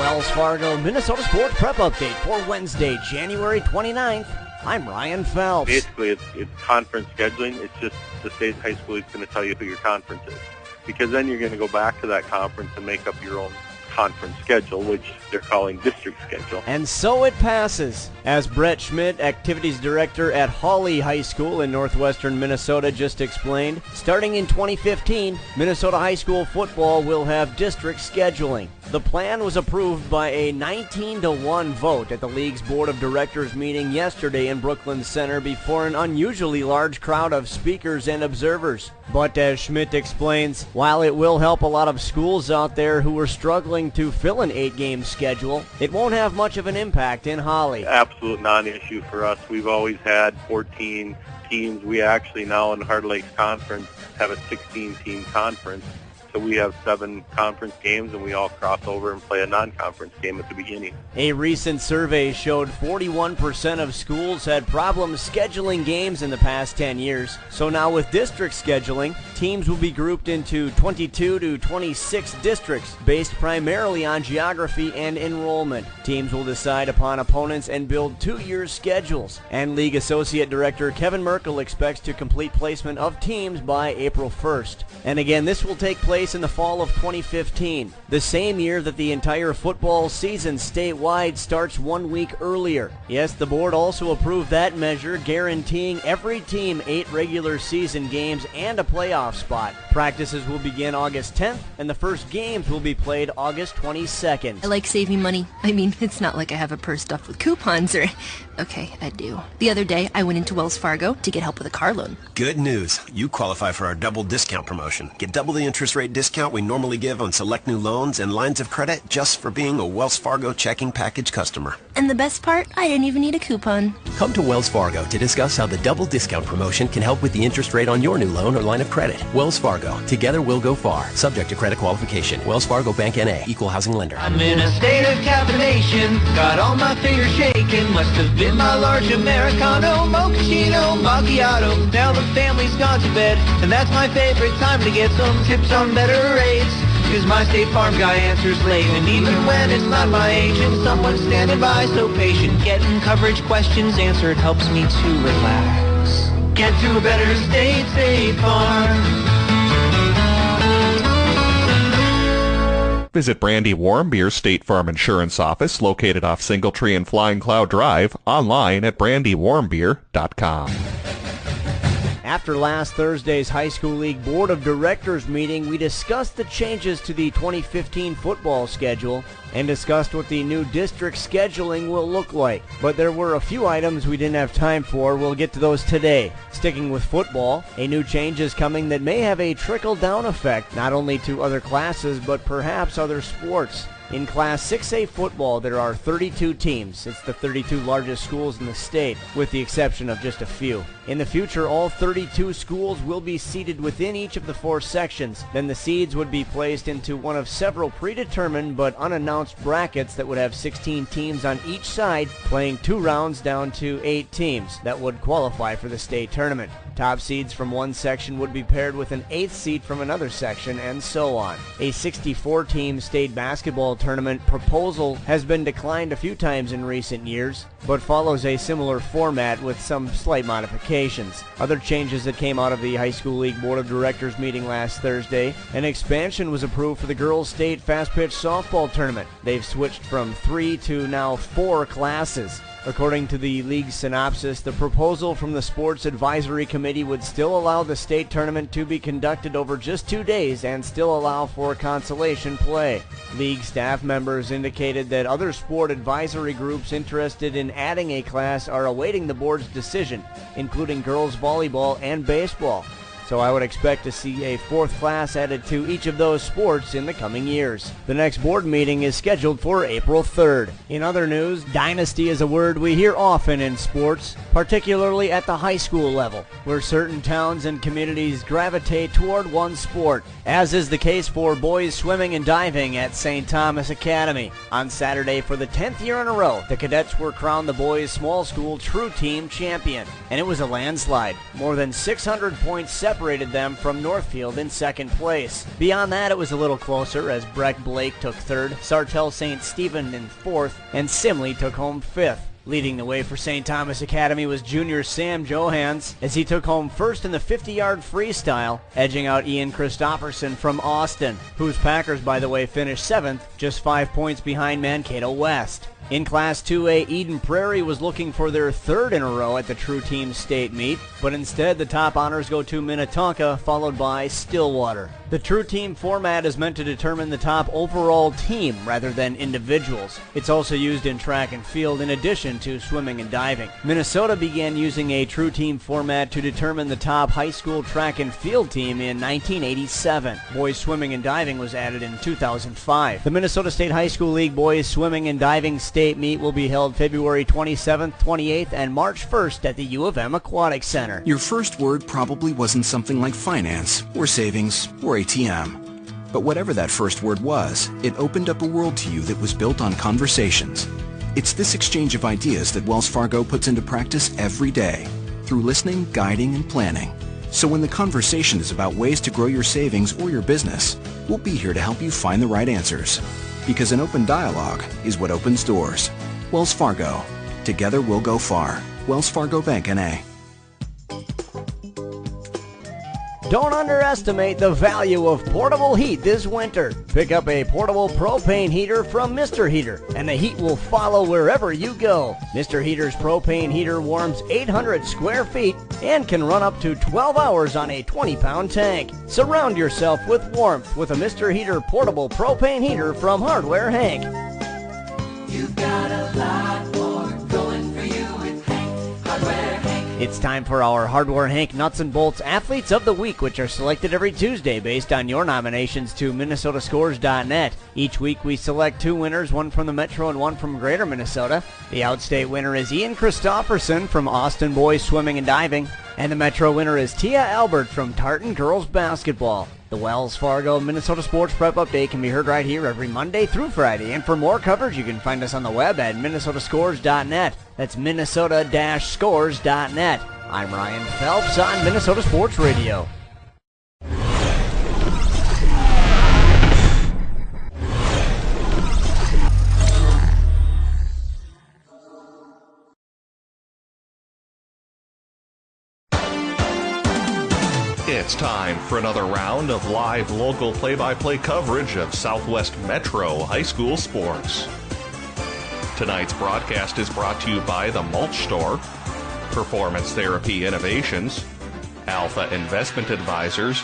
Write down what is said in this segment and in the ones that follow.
Wells Fargo, Minnesota Sports Prep Update for Wednesday, January 29th. I'm Ryan Phelps. Basically, it's conference scheduling. It's just the state high school is going to tell you who your conference is. Because then you're going to go back to that conference and make up your own conference schedule, which they're calling district schedule. And so it passes. As Brett Schmidt, Activities Director at Hawley High School in northwestern Minnesota, just explained, starting in 2015, Minnesota high school football will have district scheduling. The plan was approved by a 19-1 vote at the league's board of directors meeting yesterday in Brooklyn Center before an unusually large crowd of speakers and observers. But as Schmidt explains, while it will help a lot of schools out there who are struggling to fill an 8-game schedule, it won't have much of an impact in Hawley. Absolute non-issue for us. We've always had 14 teams. We actually now in Hard Lakes Conference have a 16-team conference. So we have 7 conference games, and we all cross over and play a non-conference game at the beginning. A recent survey showed 41% of schools had problems scheduling games in the past 10 years. So now with district scheduling, teams will be grouped into 22 to 26 districts based primarily on geography and enrollment. Teams will decide upon opponents and build 2-year schedules. And League Associate Director Kevin Merkel expects to complete placement of teams by April 1st. And again, this will take place in the fall of 2015, the same year that the entire football season statewide starts 1 week earlier. Yes, the board also approved that measure, guaranteeing every team 8 regular season games and a playoff spot. Practices will begin August 10th, and the first games will be played August 22nd. I like saving money. I mean, it's not like I have a purse stuffed with coupons or... Okay, I do. The other day, I went into Wells Fargo to get help with a car loan. Good news. You qualify for our double discount promotion. Get double the interest rate discount we normally give on select new loans and lines of credit just for being a Wells Fargo checking package customer. And the best part, I didn't even need a coupon. Come to Wells Fargo to discuss how the double discount promotion can help with the interest rate on your new loan or line of credit. Wells Fargo. Together we'll go far. Subject to credit qualification. Wells Fargo Bank N.A. Equal housing lender. I'm in a state of caffeination. Got all my fingers shaking. Must have been my large Americano, mochaccino, macchiato. Now the family's gone to bed, and that's my favorite time to get some tips on better rates. Cause my State Farm guy answers late, and even when it's not my agent, someone's standing by so patient. Getting coverage questions answered helps me to relax. Get to a better state, State Farm. Visit Brandy Warmbier State Farm Insurance Office, located off Singletree and Flying Cloud Drive, online at brandywarmbier.com. After last Thursday's High School League Board of Directors meeting, we discussed the changes to the 2015 football schedule and discussed what the new district scheduling will look like. But there were a few items we didn't have time for. We'll get to those today. Sticking with football, a new change is coming that may have a trickle-down effect, not only to other classes, but perhaps other sports. In Class 6A football, there are 32 teams. It's the 32 largest schools in the state, with the exception of just a few. In the future, all 32 schools will be seated within each of the 4 sections. Then the seeds would be placed into one of several predetermined but unannounced brackets that would have 16 teams on each side, playing 2 rounds down to 8 teams that would qualify for the state tournament. Top seeds from one section would be paired with an 8th seed from another section, and so on. A 64-team state basketball tournament proposal has been declined a few times in recent years, but follows a similar format with some slight modifications. Other changes that came out of the High School League Board of Directors meeting last Thursday: an expansion was approved for the girls' state fast-pitch softball tournament. They've switched from 3 to now 4 classes. According to the league's synopsis, the proposal from the Sports Advisory Committee would still allow the state tournament to be conducted over just 2 days and still allow for consolation play. League staff members indicated that other sport advisory groups interested in adding a class are awaiting the board's decision, including girls volleyball and baseball. So I would expect to see a 4th class added to each of those sports in the coming years. The next board meeting is scheduled for April 3rd. In other news, dynasty is a word we hear often in sports, particularly at the high school level, where certain towns and communities gravitate toward one sport, as is the case for boys swimming and diving at St. Thomas Academy. On Saturday, for the 10th year in a row, the cadets were crowned the boys' small school True Team champion, and it was a landslide. More than 600 points separated separated them from Northfield in second place. Beyond that, it was a little closer as Breck Blake took third, Sartell St. Stephen in fourth, and Simley took home fifth. Leading the way for St. Thomas Academy was junior Sam Johans as he took home first in the 50-yard freestyle, edging out Ian Christopherson from Austin, whose Packers, by the way, finished 7th, just 5 points behind Mankato West. In Class 2A, Eden Prairie was looking for their third in a row at the True Team State meet, but instead the top honors go to Minnetonka, followed by Stillwater. The True Team format is meant to determine the top overall team rather than individuals. It's also used in track and field in addition to swimming and diving. Minnesota began using a True Team format to determine the top high school track and field team in 1987. Boys swimming and diving was added in 2005. The Minnesota State High School League Boys Swimming and Diving State meet will be held February 27th, 28th, and March 1st at the U of M Aquatic Center. Your first word probably wasn't something like finance, or savings, or ATM. But whatever that first word was, it opened up a world to you that was built on conversations. It's this exchange of ideas that Wells Fargo puts into practice every day, through listening, guiding, and planning. So when the conversation is about ways to grow your savings or your business, we'll be here to help you find the right answers. Because an open dialogue is what opens doors. Wells Fargo. Together we'll go far. Wells Fargo Bank, N.A. Don't underestimate the value of portable heat this winter. Pick up a portable propane heater from Mr. Heater, and the heat will follow wherever you go. Mr. Heater's propane heater warms 800 square feet and can run up to 12 hours on a 20-pound tank. Surround yourself with warmth with a Mr. Heater portable propane heater from Hardware Hank. You've got a lot more going for you with Hank, Hardware Hank. It's time for our Hardware Hank Nuts and Bolts Athletes of the Week, which are selected every Tuesday based on your nominations to MinnesotaScores.net. Each week we select 2 winners, one from the Metro and one from Greater Minnesota. The outstate winner is Ian Christopherson from Austin Boys Swimming and Diving, and the Metro winner is Tia Albert from Tartan Girls Basketball. The Wells Fargo Minnesota Sports Prep Update can be heard right here every Monday through Friday. And for more coverage, you can find us on the web at MinnesotaScores.net. That's Minnesota-Scores.net. I'm Ryan Phelps on Minnesota Sports Radio. It's time for another round of live local play-by-play coverage of Southwest Metro High School sports. Tonight's broadcast is brought to you by the Mulch Store, Performance Therapy Innovations, Alpha Investment Advisors,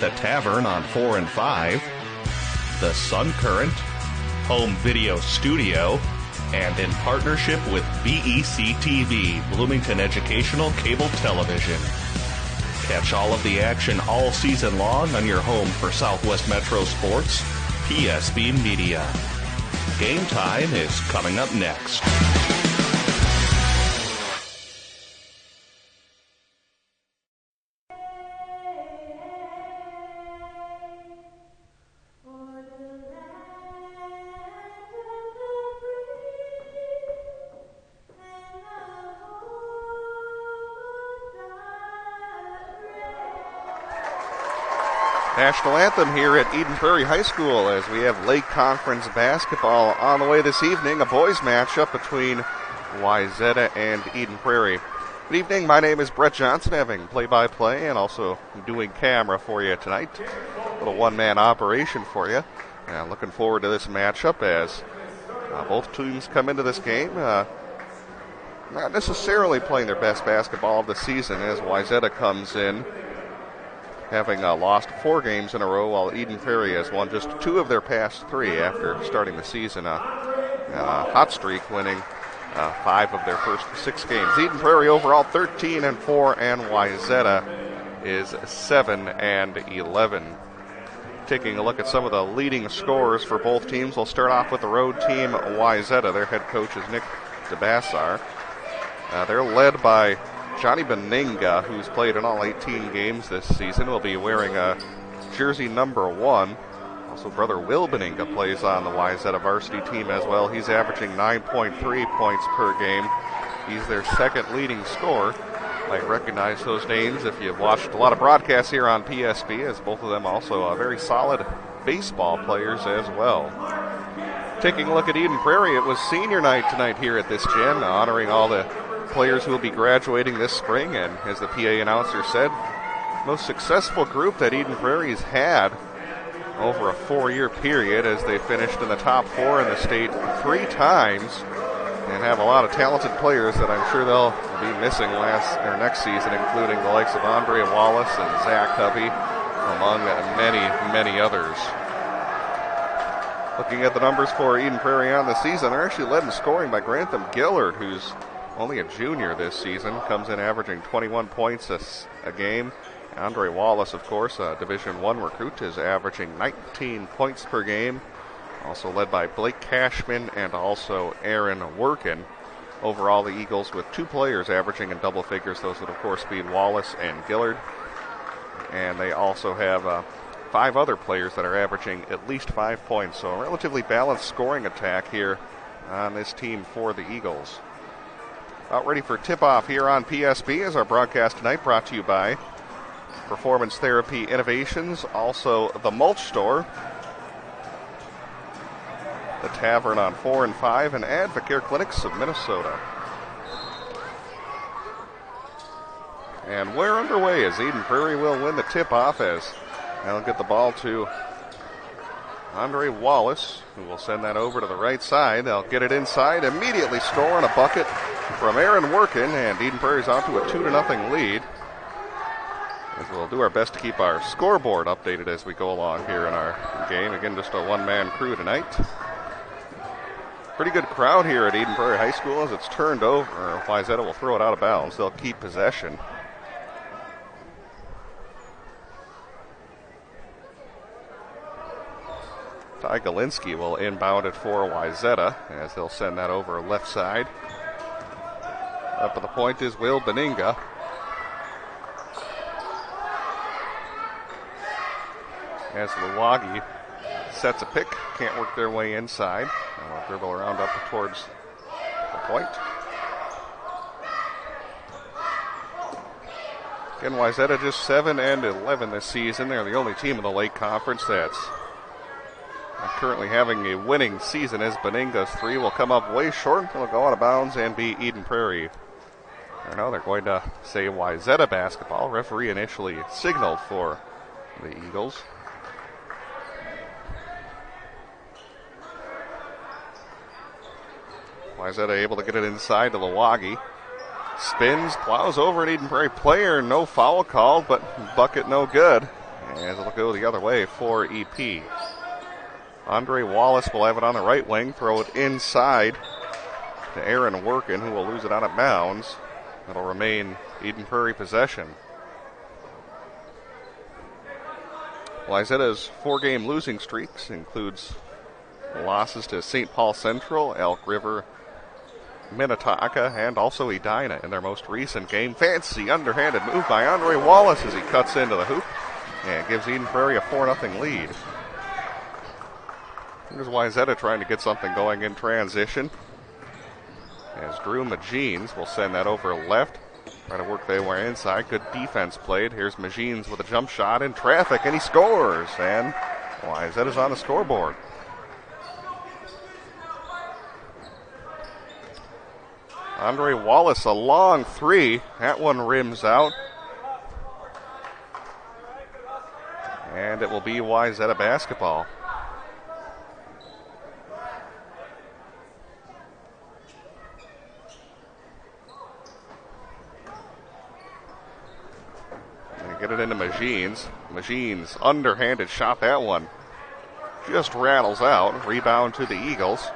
The Tavern on 4 and 5, The Sun Current, Home Video Studio, and in partnership with BEC TV, Bloomington Educational Cable Television. Catch all of the action all season long on your home for Southwest Metro Sports, PSB Media. Game time is coming up next. National anthem here at Eden Prairie High School as we have Lake Conference basketball on the way this evening, a boys matchup between Wayzata and Eden Prairie. Good evening, my name is Brett Johnson, having play-by-play and also doing camera for you tonight. A little one-man operation for you. Looking forward to this matchup as both teams come into this game not necessarily playing their best basketball of the season as Wayzata comes in having lost 4 games in a row, while Eden Prairie has won just 2 of their past 3 after starting the season. A hot streak, winning 5 of their first 6 games. Eden Prairie overall 13-4, and Wayzata is 7-11. Taking a look at some of the leading scorers for both teams, we'll start off with the road team, Wayzata. Their head coach is Nick DeBassar. They're led by Johnny Beninga, who's played in all 18 games this season, will be wearing jersey number 1. Also, brother Will Beninga plays on the Wayzata varsity team as well. He's averaging 9.3 points per game. He's their second leading scorer. might recognize those names if you've watched a lot of broadcasts here on PSB, as both of them also very solid baseball players as well. Taking a look at Eden Prairie, it was senior night tonight here at this gym, honoring all the players who will be graduating this spring, and as the PA announcer said, most successful group that Eden Prairie's had over a 4-year period, as they finished in the top 4 in the state 3 times and have a lot of talented players that I'm sure they'll be missing next season, including the likes of Andre Wallace and Zach Hubby, among many others. Looking at the numbers for Eden Prairie on the season, they're actually led in scoring by Grantham Gillard, who's only a junior this season, comes in averaging 21 points a game. Andre Wallace, of course, a Division I recruit, is averaging 19 points per game. Also led by Blake Cashman and also Aaron Workin. Overall, the Eagles with 2 players averaging in double figures. Those would, of course, be Wallace and Gillard. And they also have 5 other players that are averaging at least 5 points. So a relatively balanced scoring attack here on this team for the Eagles. About ready for tip-off here on PSB as our broadcast tonight brought to you by Performance Therapy Innovations, also the Mulch Store, the Tavern on 4 and 5, and Advocare Clinics of Minnesota. And we're underway as Eden Prairie will win the tip-off as they'll get the ball to Andre Wallace, who will send that over to the right side. They'll get it inside, immediately scoring a bucket from Aaron Workin, and Eden Prairie's on to a 2-0 lead. As we'll do our best to keep our scoreboard updated as we go along here in our game. Again, just a one-man crew tonight. Pretty good crowd here at Eden Prairie High School as it's turned over. Wayzata will throw it out of bounds. They'll keep possession. Ty Galinsky will inbound it for Wayzata as they'll send that over left side. Up at the point is Will Beninga. As Luwagi sets a pick, can't work their way inside. And will dribble around up towards the point. Again, Wayzata just 7-11 this season. They're the only team in the Lake Conference that's currently having a winning season, as Beninga's 3 will come up way short. It'll go out of bounds and be Eden Prairie. Or no, they're going to say Wayzata basketball. Referee initially signaled for the Eagles. Wayzata able to get it inside to Luwagi. Spins, plows over an Eden Prairie player. No foul called, but bucket no good. As it'll go the other way for EP. Andre Wallace will have it on the right wing. Throw it inside to Aaron Workin, who will lose it out of bounds. It'll remain Eden Prairie possession. Wayzata's 4-game losing streaks includes losses to St. Paul Central, Elk River, Minnetonka, and also Edina in their most recent game. Fancy underhanded move by Andre Wallace as he cuts into the hoop and gives Eden Prairie a 4-0 lead. Here's Wayzata trying to get something going in transition, as Drew Magines will send that over left. Try to work their way inside. Good defense played. Here's Magines with a jump shot in traffic, and he scores. And Wayzata's on the scoreboard. Andre Wallace, a long 3. That one rims out. And it will be Wayzata basketball. Get it into Magines. Magines underhanded shot. That one just rattles out. Rebound to the Eagles.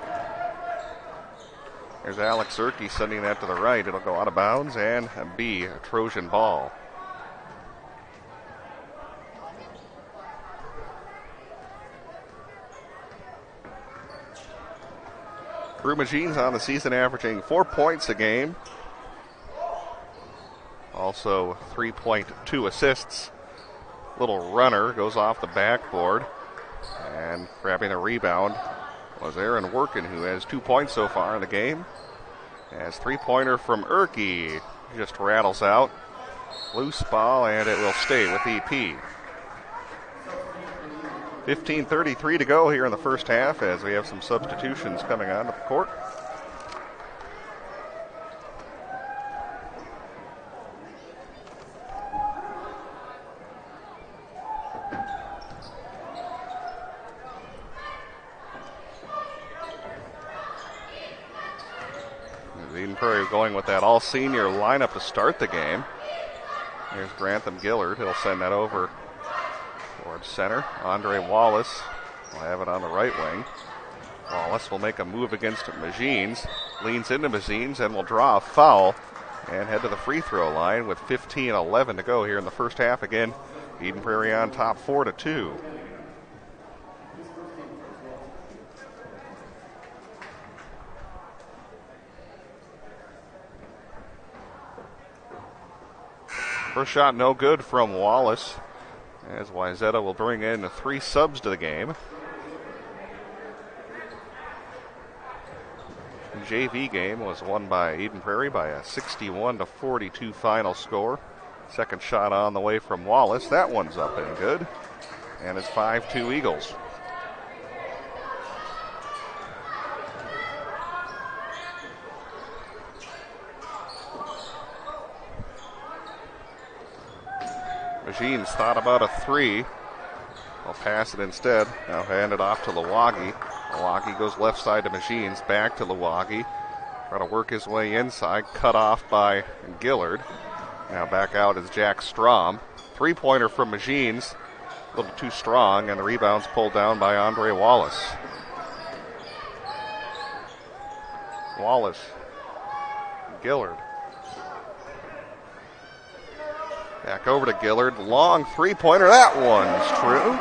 There's Alex Zerke sending that to the right. It'll go out of bounds and be a Trojan ball. Drew Magines on the season averaging 4 points a game. Also 3.2 assists. Little runner goes off the backboard. And grabbing a rebound was Aaron Workin, who has 2 points so far in the game. As 3-pointer from Erke just rattles out. Loose ball, and it will stay with EP. 15:33 to go here in the first half as we have some substitutions coming onto the court. Eden Prairie going with that all-senior lineup to start the game. Here's Grantham Gillard. He'll send that over towards center. Andre Wallace will have it on the right wing. Wallace will make a move against Magines. Leans into Magines and will draw a foul and head to the free throw line with 15:11 to go here in the first half. Again, Eden Prairie on top 4-2. First shot no good from Wallace, as Wayzata will bring in 3 subs to the game. The JV game was won by Eden Prairie by a 61-42 final score. Second shot on the way from Wallace. That one's up and good. And it's 5-2 Eagles. Magines thought about a 3. I'll pass it instead. Now hand it off to Lawagi. Lawagi goes left side to Magines. Back to Lawagi. Trying to work his way inside. Cut off by Gillard. Now back out is Jack Strom. 3-pointer from Magines. A little too strong, and the rebound's pulled down by Andre Wallace. Wallace. Gillard. Back over to Gillard. Long 3-pointer. That one's true.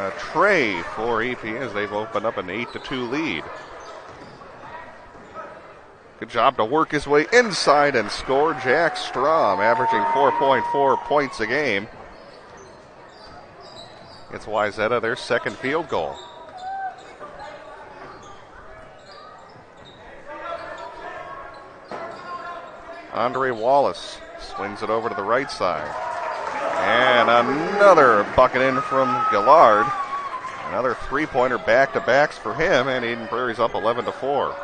A tray for EP as they've opened up an 8-2 lead. Good job to work his way inside and score. Jack Strom averaging 4.4 points a game. It's Wayzata their second field goal. Andre Wallace swings it over to the right side. And another bucket in from Gillard. Another 3-pointer back-to-backs for him, and Eden Prairie's up 11-4.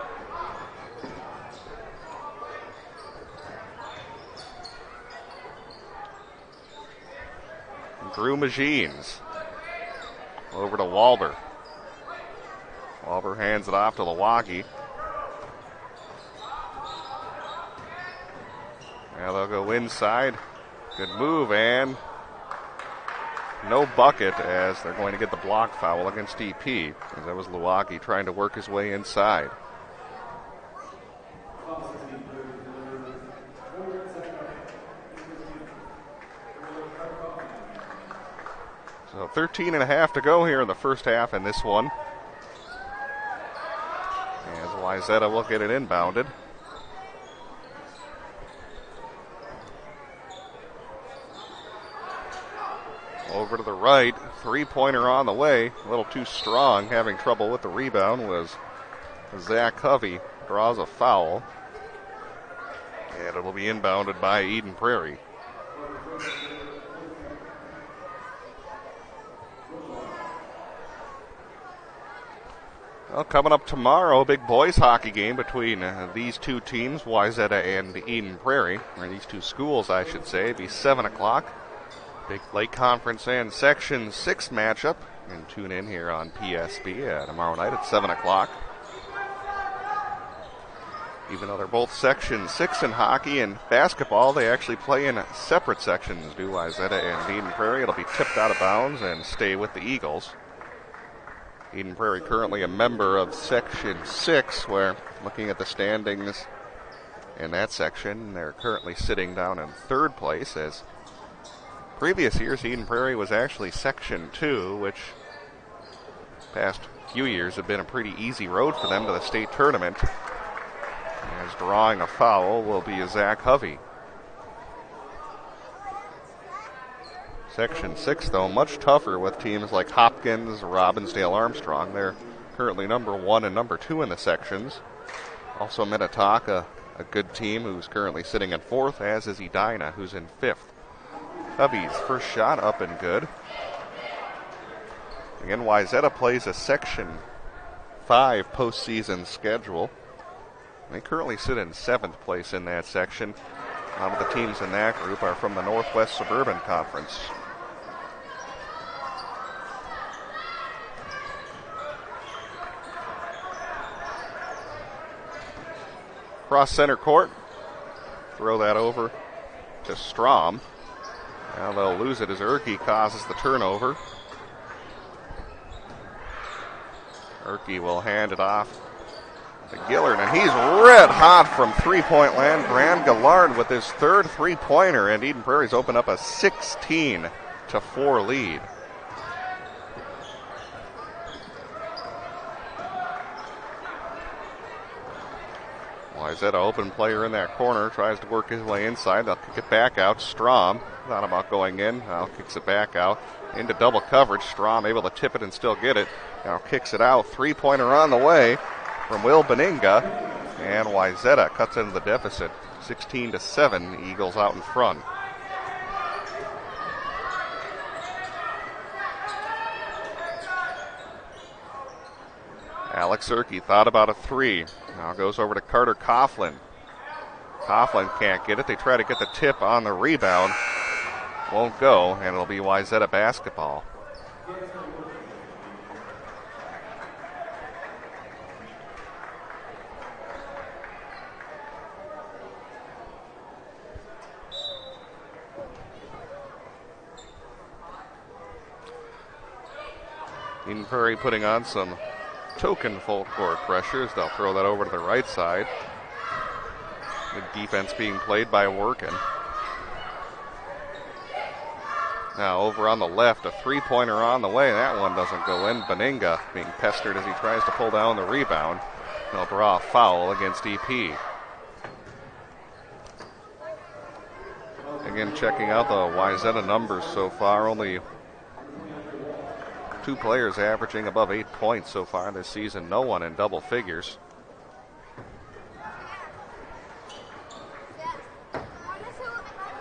Drew Magines. Over to Walber. Walber hands it off to Lawagi. Now they'll go inside. Good move, and no bucket as they're going to get the block foul against EP. As that was Lawagi trying to work his way inside. So 13.5 to go here in the first half in this one. As Wayzata will get it inbounded. Over to the right, 3-pointer on the way. A little too strong, having trouble with the rebound was Zach Hovey. Draws a foul. And it will be inbounded by Eden Prairie. Well, coming up tomorrow, big boys hockey game between these two teams, Wayzata and Eden Prairie, or these two schools, I should say. It'll be 7 o'clock. Big Lake Conference and Section 6 matchup. And tune in here on PSB tomorrow night at 7 o'clock. Even though they're both Section 6 in hockey and basketball, they actually play in separate sections, do Wayzata and Eden Prairie. It'll be tipped out of bounds and stay with the Eagles. Eden Prairie currently a member of Section 6, where looking at the standings in that section, they're currently sitting down in 3rd place, as previous years Eden Prairie was actually Section 2, which past few years have been a pretty easy road for them to the state tournament. As drawing a foul will be Zach Hovey. Section 6, though, much tougher with teams like Hopkins, Robbinsdale, Armstrong. They're currently number 1 and number 2 in the sections. Also Minnetonka a good team who's currently sitting in 4th, as is Edina, who's in 5th. Cubbies first shot up and good. Again, Wayzata plays a Section 5 postseason schedule. They currently sit in 7th place in that section. None of the teams in that group are from the Northwest Suburban Conference. Cross center court. Throw that over to Strom. Now they'll lose it as Erke causes the turnover. Erke will hand it off to Gillard, and he's red hot from three-point land. Graham Gillard with his 3rd three-pointer, and Eden Prairie's open up a 16-4 lead. Wayzata, open player in that corner, tries to work his way inside. They'll kick it back out. Strom thought about going in. Now kicks it back out into double coverage. Strom able to tip it and still get it. Now kicks it out. Three-pointer on the way from Will Beninga. And Wayzata cuts into the deficit. 16-7. Eagles out in front. Alex Erke thought about a 3. Now goes over to Carter Coughlin. Coughlin can't get it. They try to get the tip on the rebound. Won't go, and it'll be Wayzata basketball. Eden Prairie putting on some token full court pressures. They'll throw that over to the right side. The defense being played by Workin. Now over on the left, a three-pointer on the way. That one doesn't go in. Beninga being pestered as he tries to pull down the rebound. They'll draw a foul against EP. Again, checking out the Wayzata numbers so far. Only 2 players averaging above 8 points so far this season. No one in double figures.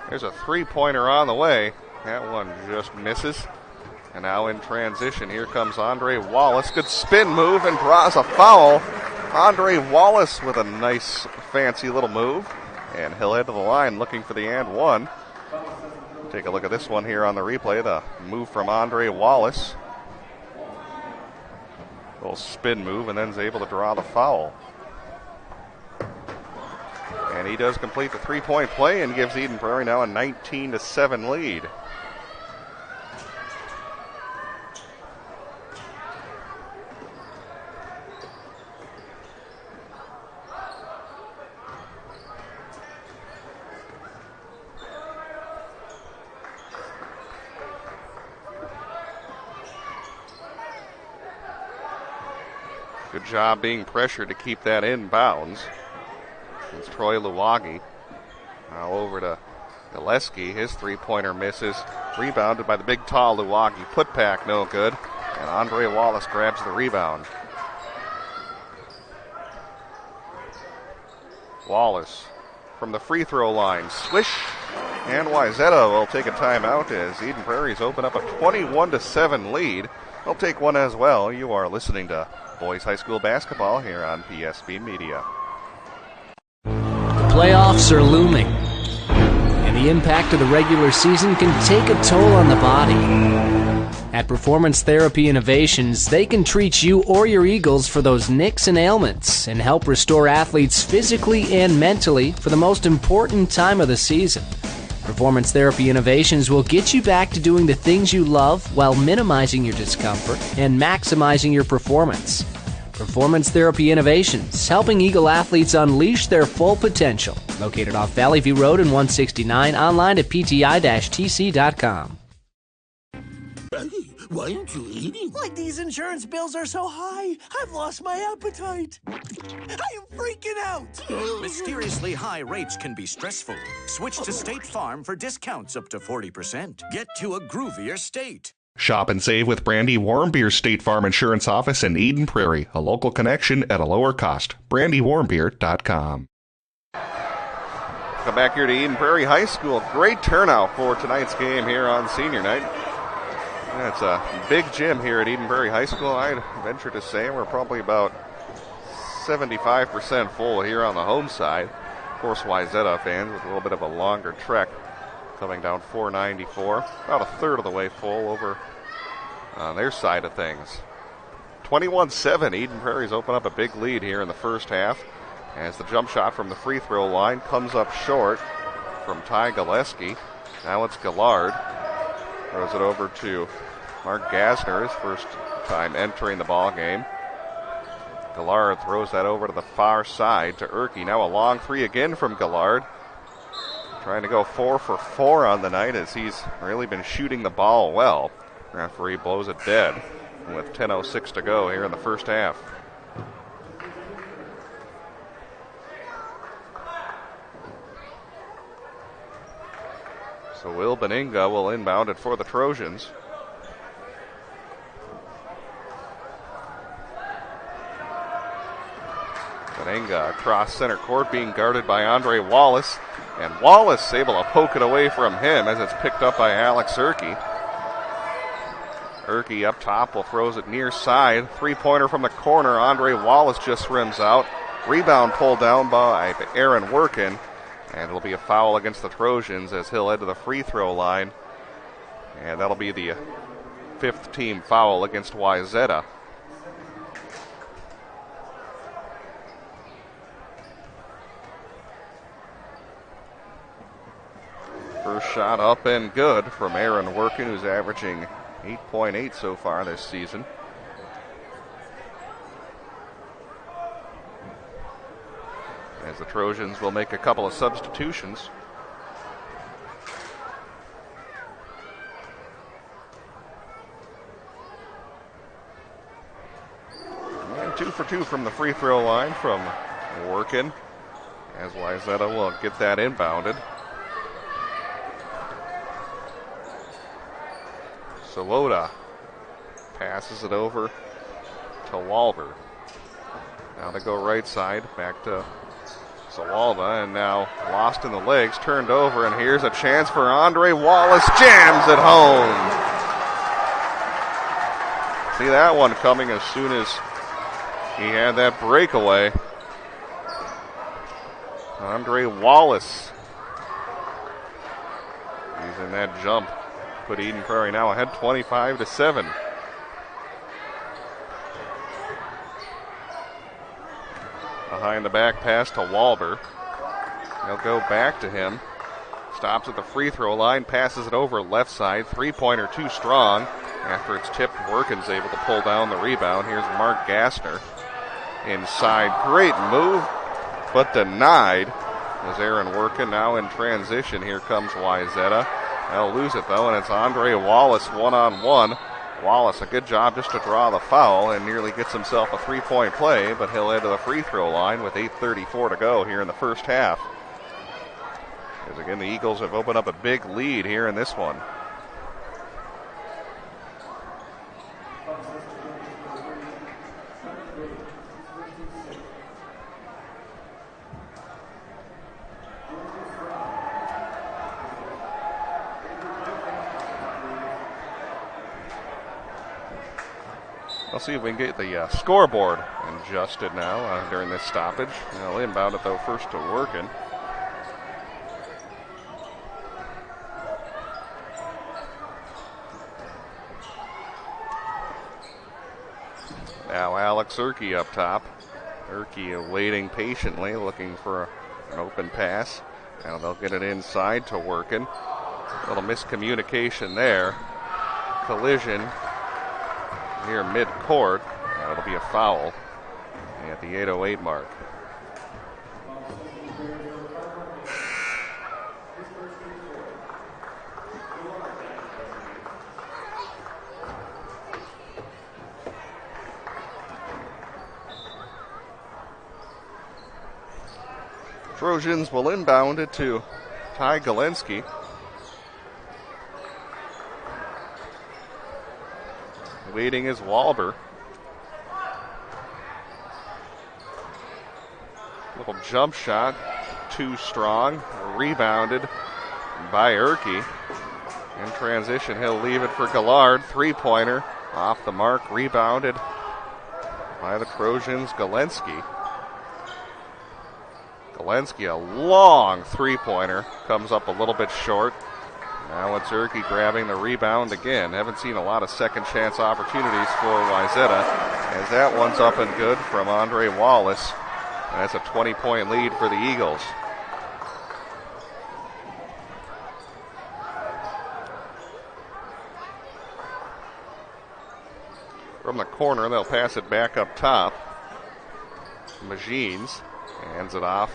There's a three-pointer on the way. That one just misses. And now in transition, here comes Andre Wallace. Good spin move and draws a foul. Andre Wallace with a nice, fancy little move. And he'll head to the line looking for the and one. Take a look at this one here on the replay. The move from Andre Wallace. Little spin move, and then is able to draw the foul. And he does complete the three-point play and gives Eden Prairie now a 19-7 lead. Good job being pressured to keep that in bounds. It's Troy Luwagi. Now over to Gillespie. His three-pointer misses. Rebounded by the big, tall Luwagi. Put back, no good. And Andre Wallace grabs the rebound. Wallace from the free throw line. Swish. And Wayzata will take a timeout as Eden Prairie's open up a 21-7 lead. They'll take one as well. You are listening to Boys High School basketball here on PSB Media. The playoffs are looming, and the impact of the regular season can take a toll on the body. At Performance Therapy Innovations, they can treat you or your Eagles for those nicks and ailments and help restore athletes physically and mentally for the most important time of the season. Performance Therapy Innovations will get you back to doing the things you love while minimizing your discomfort and maximizing your performance. Performance Therapy Innovations, helping Eagle athletes unleash their full potential. Located off Valley View Road in 169, online at pti-tc.com. Why aren't you eating? Like these insurance bills are so high, I've lost my appetite. I am freaking out. Mysteriously high rates can be stressful. Switch to State Farm for discounts up to 40%. Get to a groovier state. Shop and save with Brandy Warmbier State Farm Insurance Office in Eden Prairie. A local connection at a lower cost. BrandyWarmbeer.com. Come back here to Eden Prairie High School. Great turnout for tonight's game here on senior night. It's a big gym here at Eden Prairie High School. I'd venture to say we're probably about 75% full here on the home side. Of course, Wayzata fans with a little bit of a longer trek coming down 494. About a third of the way full over on their side of things. 21-7, Eden Prairie's open up a big lead here in the first half as the jump shot from the free throw line comes up short from Ty Gillespie. Now it's Gillard. Throws it over to Mark Gassner, his first time entering the ball game. Gillard throws that over to the far side to Erke. Now a long three again from Gillard. Trying to go 4 for 4 on the night as he's really been shooting the ball well. Referee blows it dead with 10:06 to go here in the first half. So Will Benninga will inbound it for the Trojans. Benninga across center court being guarded by Andre Wallace. And Wallace able to poke it away from him as it's picked up by Alex Erke. Erke up top will throws it near side. Three-pointer from the corner. Andre Wallace just rims out. Rebound pulled down by Aaron Workin. And it'll be a foul against the Trojans as he'll head to the free throw line. And that'll be the 5th team foul against Wayzata. First shot up and good from Aaron Workin, who's averaging 8.8 so far this season. As the Trojans will make a couple of substitutions. And 2 for 2 from the free throw line from Workin, as Wayzata will get that inbounded. Sawota passes it over to Walber. Now they go right side, back to Sawalba, and now lost in the legs, turned over, and here's a chance for Andre Wallace, jams it home. See that one coming as soon as he had that breakaway. Andre Wallace using that jump. Put Eden Prairie now ahead 25-7. Behind the back pass to Walber. They'll go back to him. Stops at the free throw line, passes it over left side. Three-pointer too strong. After it's tipped, Workin's able to pull down the rebound. Here's Mark Gassner. Inside, great move, but denied. As Aaron Workin now in transition. Here comes Wayzata. They'll lose it though, and it's Andre Wallace one-on-one. Wallace, a good job just to draw the foul and nearly gets himself a three-point play, but he'll head to the free throw line with 8:34 to go here in the first half. As again, the Eagles have opened up a big lead here in this one. I'll see if we can get the scoreboard adjusted now during this stoppage. They'll inbound it though first to Workin. Now Alex Erke up top. Erke waiting patiently, looking for an open pass. Now they'll get it inside to Workin. A little miscommunication there. Collision here mid-court. That'll be a foul at the 8:08 mark. Trojans will inbound it to Ty Galensky. Waiting is Walber. Little jump shot, too strong. Rebounded by Erke. In transition, he'll leave it for Gallard. Three-pointer off the mark. Rebounded by the Trojans, Galensky. Galensky, a long three-pointer. Comes up a little bit short. Now it's Erke grabbing the rebound again. Haven't seen a lot of second chance opportunities for Wayzata, as that one's up and good from Andre Wallace. And that's a 20-point lead for the Eagles. From the corner, they'll pass it back up top. Magines hands it off.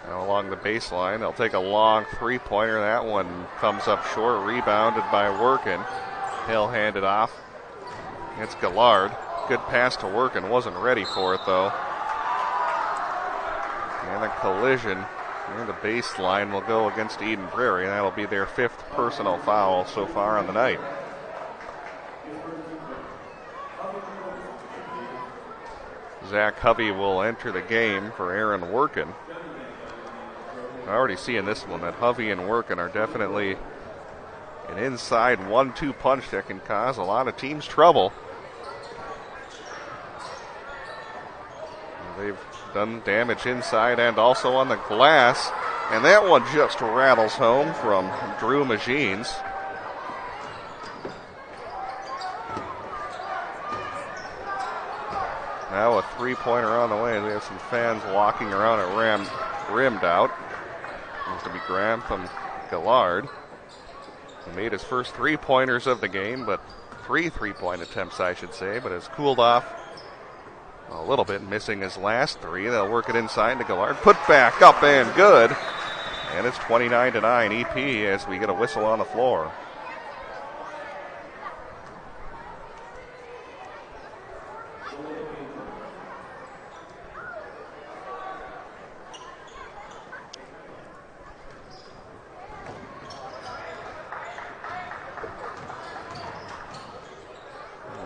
Now along the baseline, they'll take a long three-pointer. That one comes up short, rebounded by Workin. He'll hand it off. It's Gallard. Good pass to Workin. Wasn't ready for it, though. And a collision near the baseline will go against Eden Prairie. That'll be their 5th personal foul so far on the night. Zach Hovey will enter the game for Aaron Workin. I already see in this one that Hovey and Workin are definitely an inside 1-2 punch that can cause a lot of teams trouble. They've done damage inside and also on the glass. And that one just rattles home from Drew Magines. Now a three-pointer on the way. They have some fans walking around at rimmed out. Needs to be grabbed from Gallard. He made his first three-pointers of the game, but 3 three-point attempts, I should say, but has cooled off a little bit, missing his last 3. They'll work it inside to Gallard. Put back up and good. And it's 29-9 EP as we get a whistle on the floor.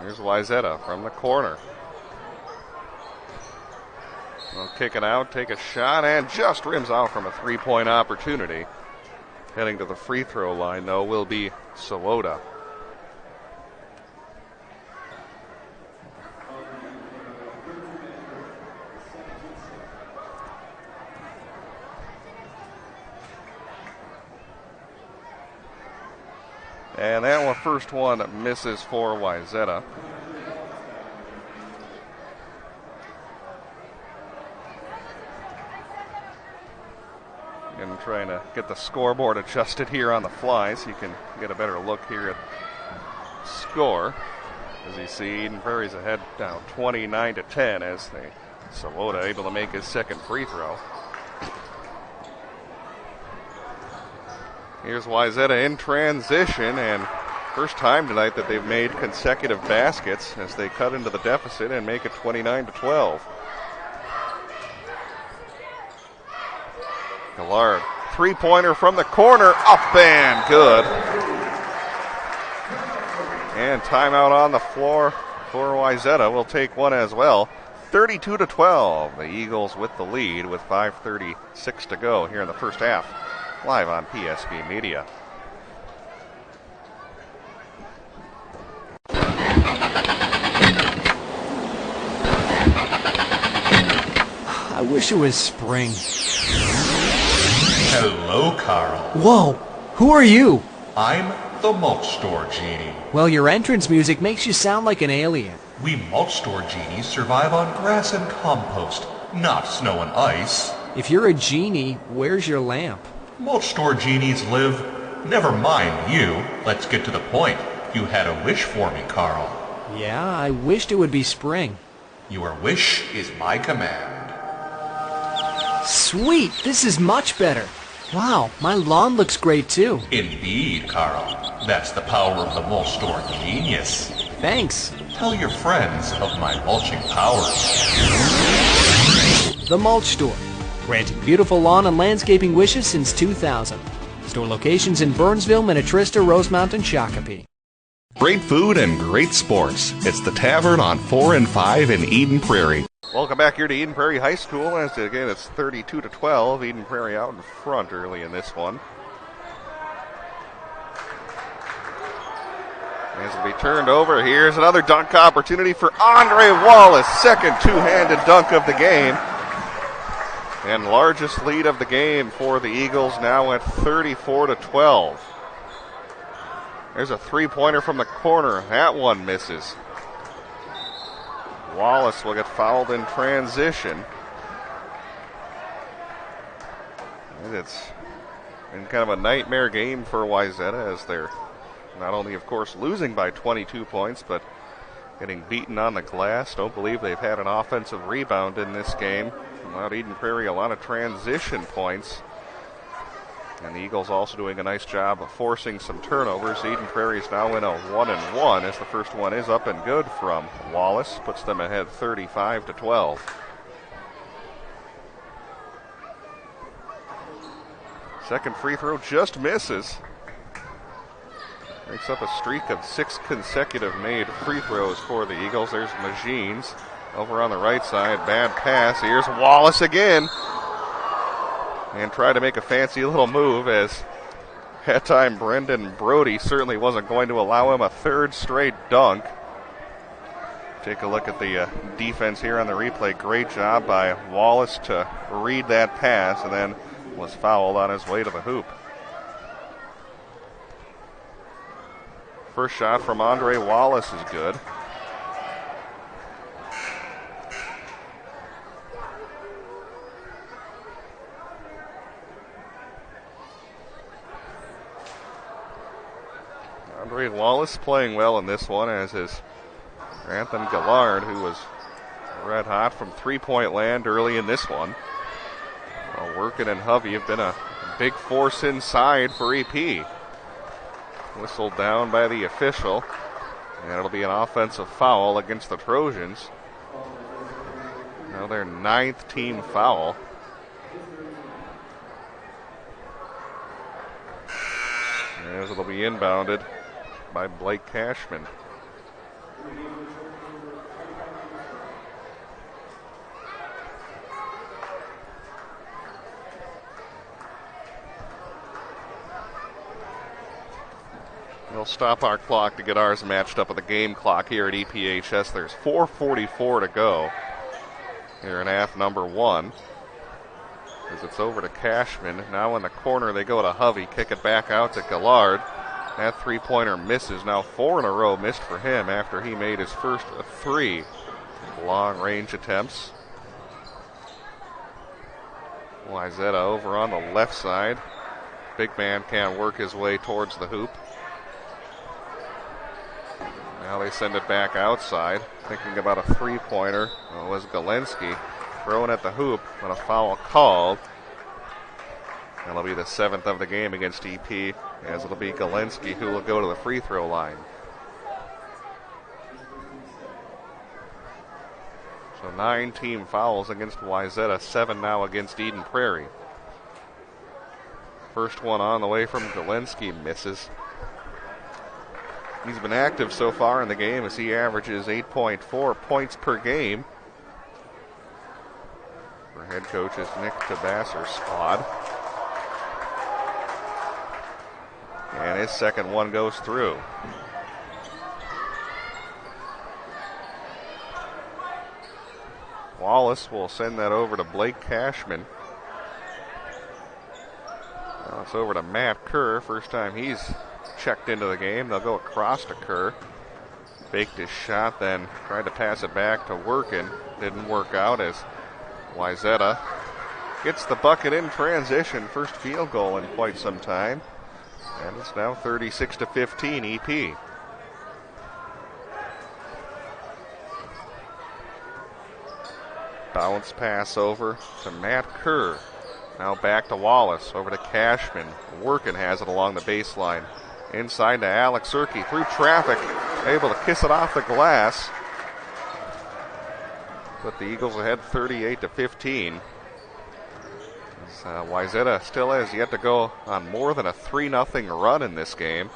Here's Wayzata from the corner. They'll kick it out, take a shot, and just rims out from a three-point opportunity. Heading to the free throw line, though, will be Sawota. And that one, first one misses for Wayzata. And trying to get the scoreboard adjusted here on the fly so you can get a better look here at score. As you see, Eden Prairie's ahead down 29-10 as Sawota able to make his second free throw. Here's Wayzata in transition, and first time tonight that they've made consecutive baskets as they cut into the deficit and make it 29-12. Gallard, three-pointer from the corner, up and good. And timeout on the floor for Wayzata. We'll take one as well. 32-12. The Eagles with the lead with 5:36 to go here in the first half. Live on PSB Media. I wish it was spring. Hello, Carl. Whoa, who are you? I'm the Mulch Store Genie. Well, your entrance music makes you sound like an alien. We Mulch Store Genies survive on grass and compost, not snow and ice. If you're a genie, where's your lamp? Mulch Store Genies live. Never mind you. Let's get to the point. You had a wish for me, Carl. Yeah, I wished it would be spring. Your wish is my command. Sweet, this is much better. Wow, my lawn looks great too. Indeed, Carl. That's the power of the Mulch Store Genius. Thanks. Tell your friends of my mulching powers. The Mulch Store, granting beautiful lawn and landscaping wishes since 2000. Store locations in Burnsville, Minnetrista, Rosemount, and Shakopee. Great food and great sports. It's the Tavern on 4 and 5 in Eden Prairie. Welcome back here to Eden Prairie High School. As again, it's 32-12. Eden Prairie out in front early in this one. As it'll be turned over, here's another dunk opportunity for Andre Wallace. Second two-handed dunk of the game. And largest lead of the game for the Eagles, now at 34-12. There's a three-pointer from the corner. That one misses. Wallace will get fouled in transition. And it's been kind of a nightmare game for Wayzata, as they're not only, of course, losing by 22 points, but getting beaten on the glass. Don't believe they've had an offensive rebound in this game. Allowed Eden Prairie a lot of transition points. And the Eagles also doing a nice job of forcing some turnovers. Eden Prairie is now in a 1-1 as the first one is up and good from Wallace. Puts them ahead 35-12. Second free throw just misses. Breaks up a streak of 6 consecutive made free throws for the Eagles. There's Magines over on the right side. Bad pass. Here's Wallace again. And try to make a fancy little move, as that time Brendan Brody certainly wasn't going to allow him a third straight dunk. Take a look at the defense here on the replay. Great job by Wallace to read that pass, and then was fouled on his way to the hoop. First shot from Andre Wallace is good. Andre Wallace playing well in this one, as is Anthony Gallard, who was red hot from three-point land early in this one. Well, Workin and Hovey have been a big force inside for EP. Whistled down by the official, and it'll be an offensive foul against the Trojans. Now their 9th team foul. As it'll be inbounded by Blake Cashman. We'll stop our clock to get ours matched up with the game clock here at EPHS. There's 4:44 to go here in half number 1. As it's over to Cashman. Now in the corner they go to Hovey. Kick it back out to Gallard. That three-pointer misses. Now 4 in a row missed for him after he made his first 3 long-range attempts. Wayzata over on the left side. Big man can't work his way towards the hoop. Now they send it back outside. Thinking about a three-pointer was Galensky. Thrown at the hoop, but a foul called. That'll be the 7th of the game against EP, as it'll be Galensky who will go to the free throw line. So 9 team fouls against Wayzata, 7 now against Eden Prairie. First one on the way from Galensky misses. He's been active so far in the game, as he averages 8.4 points per game. For head coach is Nick Tabasser's squad. And his second one goes through. Wallace will send that over to Blake Cashman. Now it's over to Matt Kerr. First time he's checked into the game. They'll go across to Kerr. Faked his shot, then tried to pass it back to Workin. Didn't work out, as Wayzata gets the bucket in transition. First field goal in quite some time. And it's now 36-15 EP. Bounce pass over to Matt Kerr. Now back to Wallace, over to Cashman. Workin has it along the baseline. Inside to Alex Urke through traffic, able to kiss it off the glass. Put the Eagles ahead 38-15. Wayzata still has yet to go on more than a 3-0 run in this game.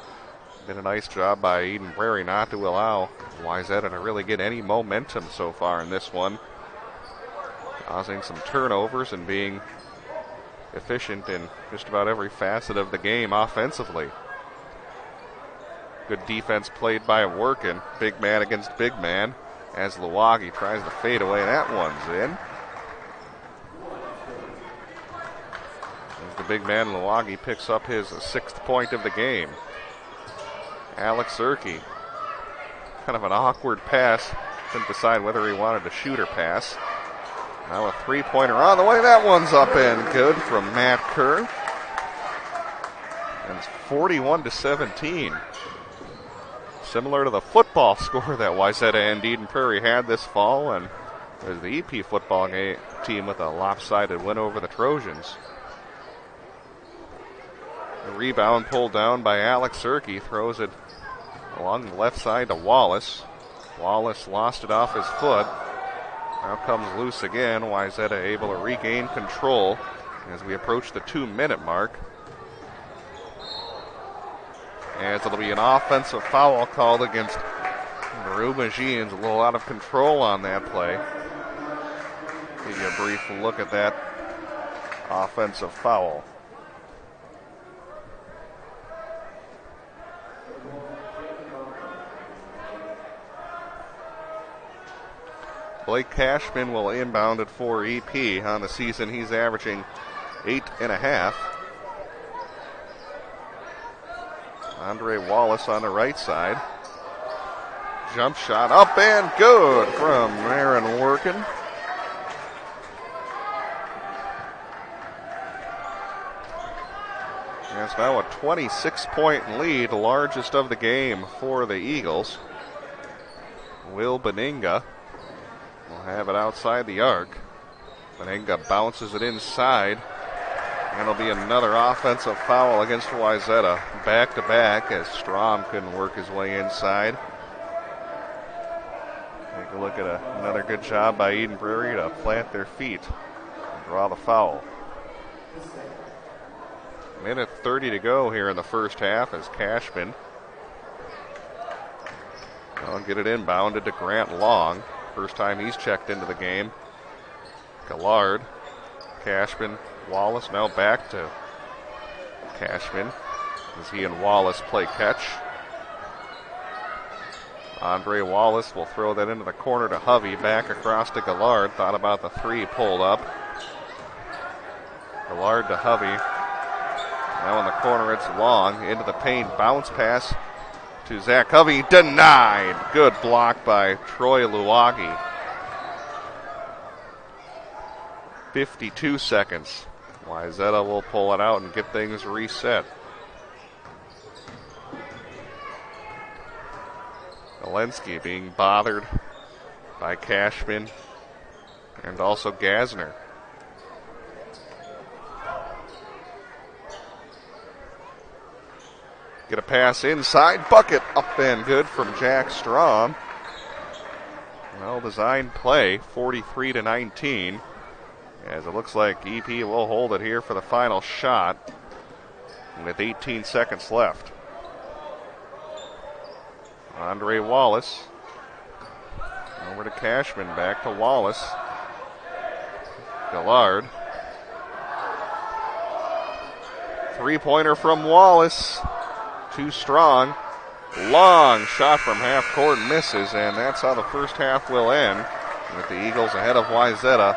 Did a nice job by Eden Prairie not to allow Wayzata to really get any momentum so far in this one. causing some turnovers and being efficient in just about every facet of the game offensively. Good defense played by Workin. Big man against big man as Luagi tries to fade away. That one's in. As the big man Luagi picks up his 6th point of the game. Alex Zerke. Kind of an awkward pass. Couldn't decide whether he wanted to shoot or pass. Now a 3-pointer on the way. That one's up and good from Matt Kerr. And it's 41-17. Similar to the football score that Wayzata and Eden Prairie had this fall, and there's the EP football team with a lopsided win over the Trojans. The rebound pulled down by Alex Zerke, throws it along the left side to Wallace. Wallace lost it off his foot. Now comes loose again. Wayzata able to regain control as we approach the 2-minute mark. As it'll be an offensive foul called against Baru Magins. A little out of control on that play. Give you a brief look at that offensive foul. Blake Cashman will inbound it for EP. On the season, he's averaging 8.5. Andre Wallace on the right side. Jump shot up and good from Aaron Workin. It's now a 26-point lead, largest of the game for the Eagles. Will Benninga will have it outside the arc. Benninga bounces it inside. And it'll be another offensive foul against Wayzata. Back-to-back as Strom couldn't work his way inside. Take a look at another good job by Eden Prairie to plant their feet and draw the foul. Minute 30 to go here in the first half as Cashman will get it inbounded to Grant Long. First time he's checked into the game. Gallard, Cashman, Wallace now back to Cashman as he and Wallace play catch. Andre Wallace will throw that into the corner to Hovey, back across to Gallard. Thought about the 3, pulled up. Gallard to Hovey. Now in the corner it's Long, into the paint, bounce pass to Zach Hovey, denied. Good block by Troy Luagi. 52 seconds. Wayzata will pull it out and get things reset. Walensky being bothered by Cashman and also Gasner. Get a pass inside, bucket up and good from Jack Strom. Well-designed play, 43-19. As it looks like EP will hold it here for the final shot with 18 seconds left. Andre Wallace over to Cashman, back to Wallace. Gallard. 3-pointer from Wallace. Too strong. Long shot from half court, misses, and that's how the first half will end, with the Eagles ahead of Wayzata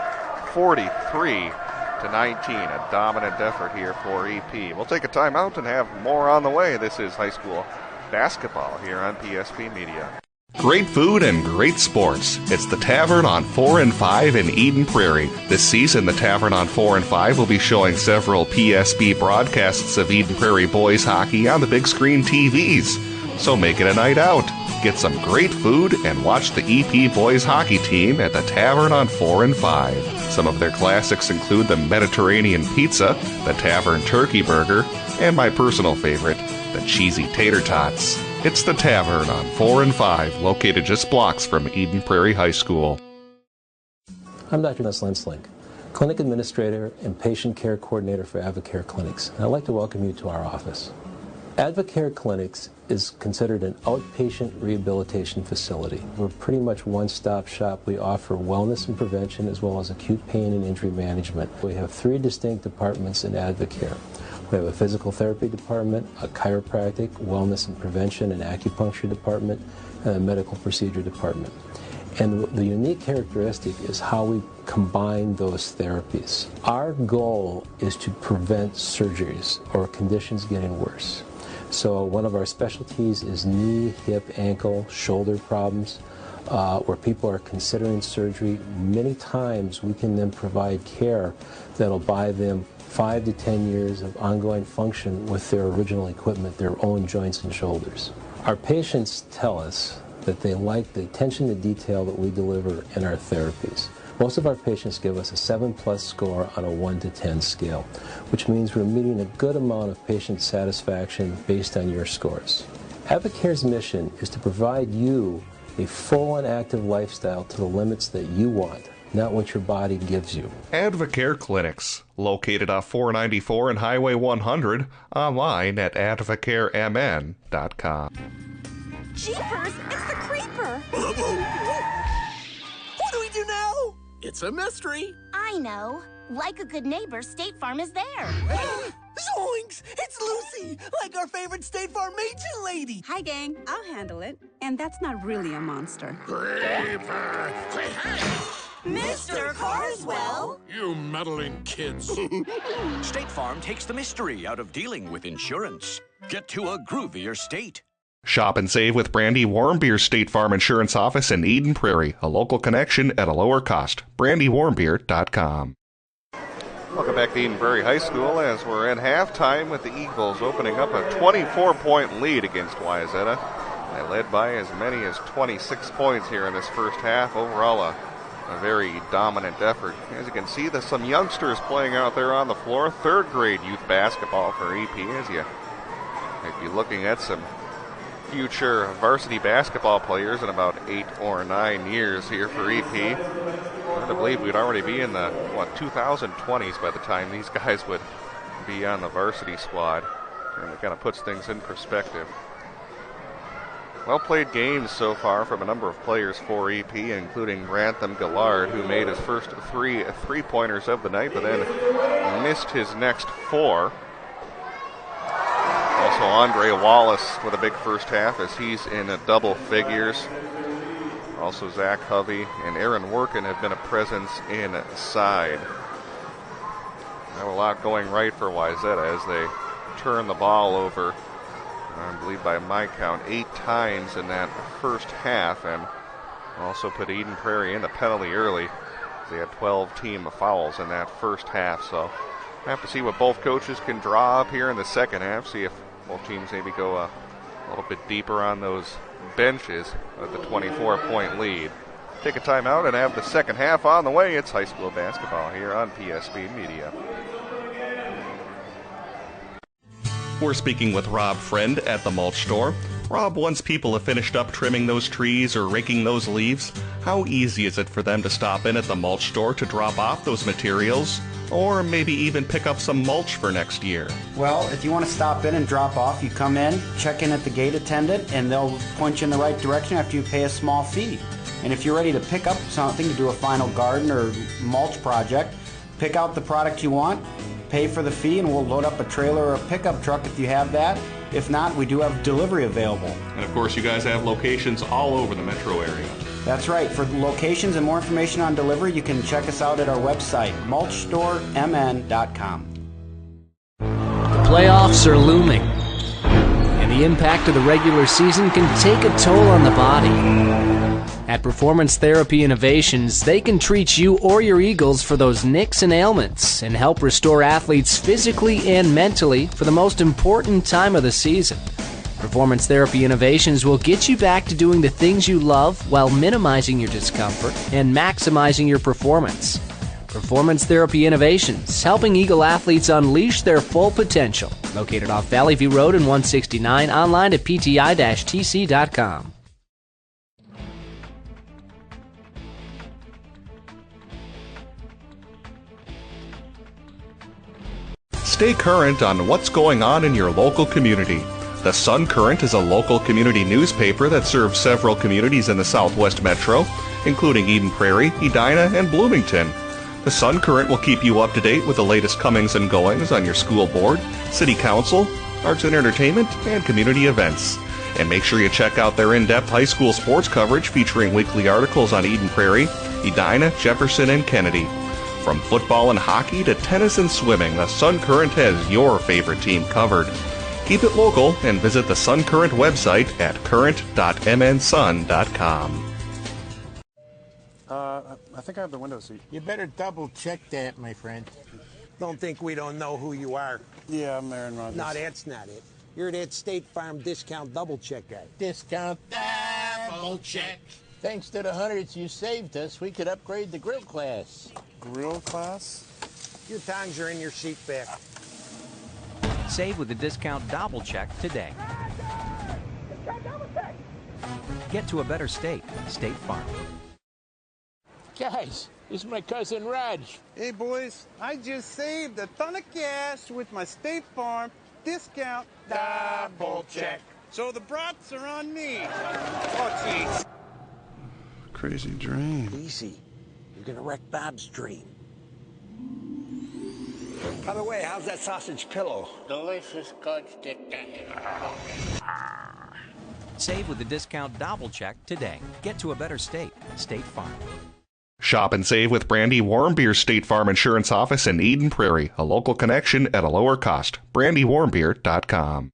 43-19. A dominant effort here for EP. We'll take a timeout and have more on the way. This is high school basketball here on PSP Media. Great food and great sports. It's the Tavern on 4 and 5 in Eden Prairie. This season, the Tavern on 4 and 5 will be showing several PSP broadcasts of Eden Prairie boys hockey on the big screen TVs. So make it a night out. Get some great food and watch the EP boys hockey team at the Tavern on 4 and 5. Some of their classics include the Mediterranean pizza, the Tavern turkey burger, and my personal favorite, the cheesy tater tots. It's the Tavern on 4 and 5, located just blocks from Eden Prairie High School. I'm Dr. Les Lenslink, Clinic Administrator and Patient Care Coordinator for Avocare Clinics, and I'd like to welcome you to our office. Advocare Clinics is considered an outpatient rehabilitation facility. We're pretty much one-stop shop. We offer wellness and prevention as well as acute pain and injury management. We have 3 distinct departments in Advocare. We have a physical therapy department, a chiropractic, wellness and prevention and acupuncture department, and a medical procedure department. And the unique characteristic is how we combine those therapies. Our goal is to prevent surgeries or conditions getting worse. So one of our specialties is knee, hip, ankle, shoulder problems, where people are considering surgery. Many times we can then provide care that'll buy them 5 to 10 years of ongoing function with their original equipment, their own joints and shoulders. Our patients tell us that they like the attention to detail that we deliver in our therapies. Most of our patients give us a 7+ score on a 1 to 10 scale, which means we're meeting a good amount of patient satisfaction based on your scores. Advocare's mission is to provide you a full and active lifestyle to the limits that you want, not what your body gives you. Advocare Clinics, located off 494 and Highway 100, online at advocaremn.com. Jeepers, it's the creeper! What do we do now? It's a mystery. I know. Like a good neighbor, State Farm is there. Zoinks! It's Lucy, like our favorite State Farm agent lady. Hi, gang. I'll handle it. And that's not really a monster. Creeper! Say hey! Mr. Carswell! You meddling kids. State Farm takes the mystery out of dealing with insurance. Get to a groovier state. Shop and save with Brandy Warmbier's State Farm Insurance Office in Eden Prairie, a local connection at a lower cost. BrandyWarmbier.com. Welcome back to Eden Prairie High School as we're in halftime with the Eagles opening up a 24-point lead against Wayzata. They led by as many as 26 points here in this first half. Overall, a very dominant effort. As you can see, there's some youngsters playing out there on the floor. 3rd grade youth basketball for EP, as you might be looking at some future varsity basketball players in about 8 or 9 years here for EP. Hard to believe we'd already be in the 2020s by the time these guys would be on the varsity squad. Certainly kind of puts things in perspective. Well played games so far from a number of players for EP, including Grantham Gillard, who made his first 3 three-pointers of the night, but then missed his next 4. Also, Andre Wallace with a big first half as he's in double figures. Also, Zach Hovey and Aaron Workin have been a presence inside. Now a lot going right for Wayzata as they turn the ball over, I believe by my count, 8 times in that first half, and also put Eden Prairie in the penalty early. They had 12 team fouls in that first half, so we'll have to see what both coaches can draw up here in the second half, see if both teams maybe go a little bit deeper on those benches with the 24-point lead. Take a timeout and have the second half on the way. It's high school basketball here on PSB Media. We're speaking with Rob Friend at the mulch store. Rob, once people have finished up trimming those trees or raking those leaves, how easy is it for them to stop in at the mulch store to drop off those materials? Or maybe even pick up some mulch for next year? Well, if you want to stop in and drop off, you come in, check in at the gate attendant, and they'll point you in the right direction after you pay a small fee. And if you're ready to pick up something to do a final garden or mulch project, pick out the product you want, pay for the fee, and we'll load up a trailer or a pickup truck if you have that. If not, we do have delivery available. And of course, you guys have locations all over the metro area. That's right. For locations and more information on delivery, you can check us out at our website, mulchstoremn.com. The playoffs are looming, and the impact of the regular season can take a toll on the body. At Performance Therapy Innovations, they can treat you or your Eagles for those nicks and ailments and help restore athletes physically and mentally for the most important time of the season. Performance Therapy Innovations will get you back to doing the things you love while minimizing your discomfort and maximizing your performance. Performance Therapy Innovations, helping Eagle athletes unleash their full potential. Located off Valley View Road and 169, online at pti-tc.com. Stay current on what's going on in your local community. The Sun Current is a local community newspaper that serves several communities in the Southwest Metro, including Eden Prairie, Edina, and Bloomington. The Sun Current will keep you up to date with the latest comings and goings on your school board, city council, arts and entertainment, and community events. And make sure you check out their in-depth high school sports coverage featuring weekly articles on Eden Prairie, Edina, Jefferson, and Kennedy. From football and hockey to tennis and swimming, the Sun Current has your favorite team covered. Keep it local and visit the Sun Current website at current.mnsun.com. I think I have the window seat. You better double check that, my friend. Don't think we don't know who you are. Yeah, I'm Aaron Rodgers. No, that's not it. You're that State Farm discount double check guy. Discount double check. Thanks to the hundreds you saved us, we could upgrade the grill class. Grill class? Your tongs are in your seat back. Save with the discount double check today. Get to a better state. State Farm. Guys, this is my cousin Raj. Hey, boys, I just saved a ton of cash with my State Farm discount double check. So the brats are on me. Oh, jeez. Crazy dream. Easy. You're going to wreck Bob's dream. By the way, how's that sausage pillow? Delicious, good stick. Save with the discount double check today. Get to a better state. State Farm. Shop and save with Brandy Warmbeer's State Farm Insurance Office in Eden Prairie, a local connection at a lower cost. BrandyWarmbeer.com.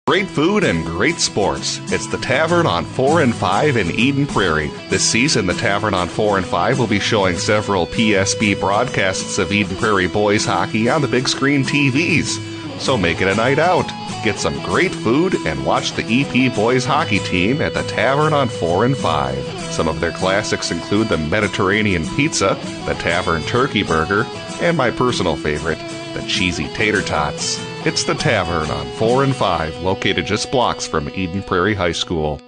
Great food and great sports. It's the Tavern on 4 and 5 in Eden Prairie. This season, the Tavern on 4 and 5 will be showing several PSB broadcasts of Eden Prairie boys hockey on the big screen TVs. So make it a night out. Get some great food and watch the EP boys hockey team at the Tavern on 4 and 5. Some of their classics include the Mediterranean pizza, the Tavern turkey burger, and my personal favorite, the cheesy tater tots. It's the Tavern on 4 and 5, located just blocks from Eden Prairie High School.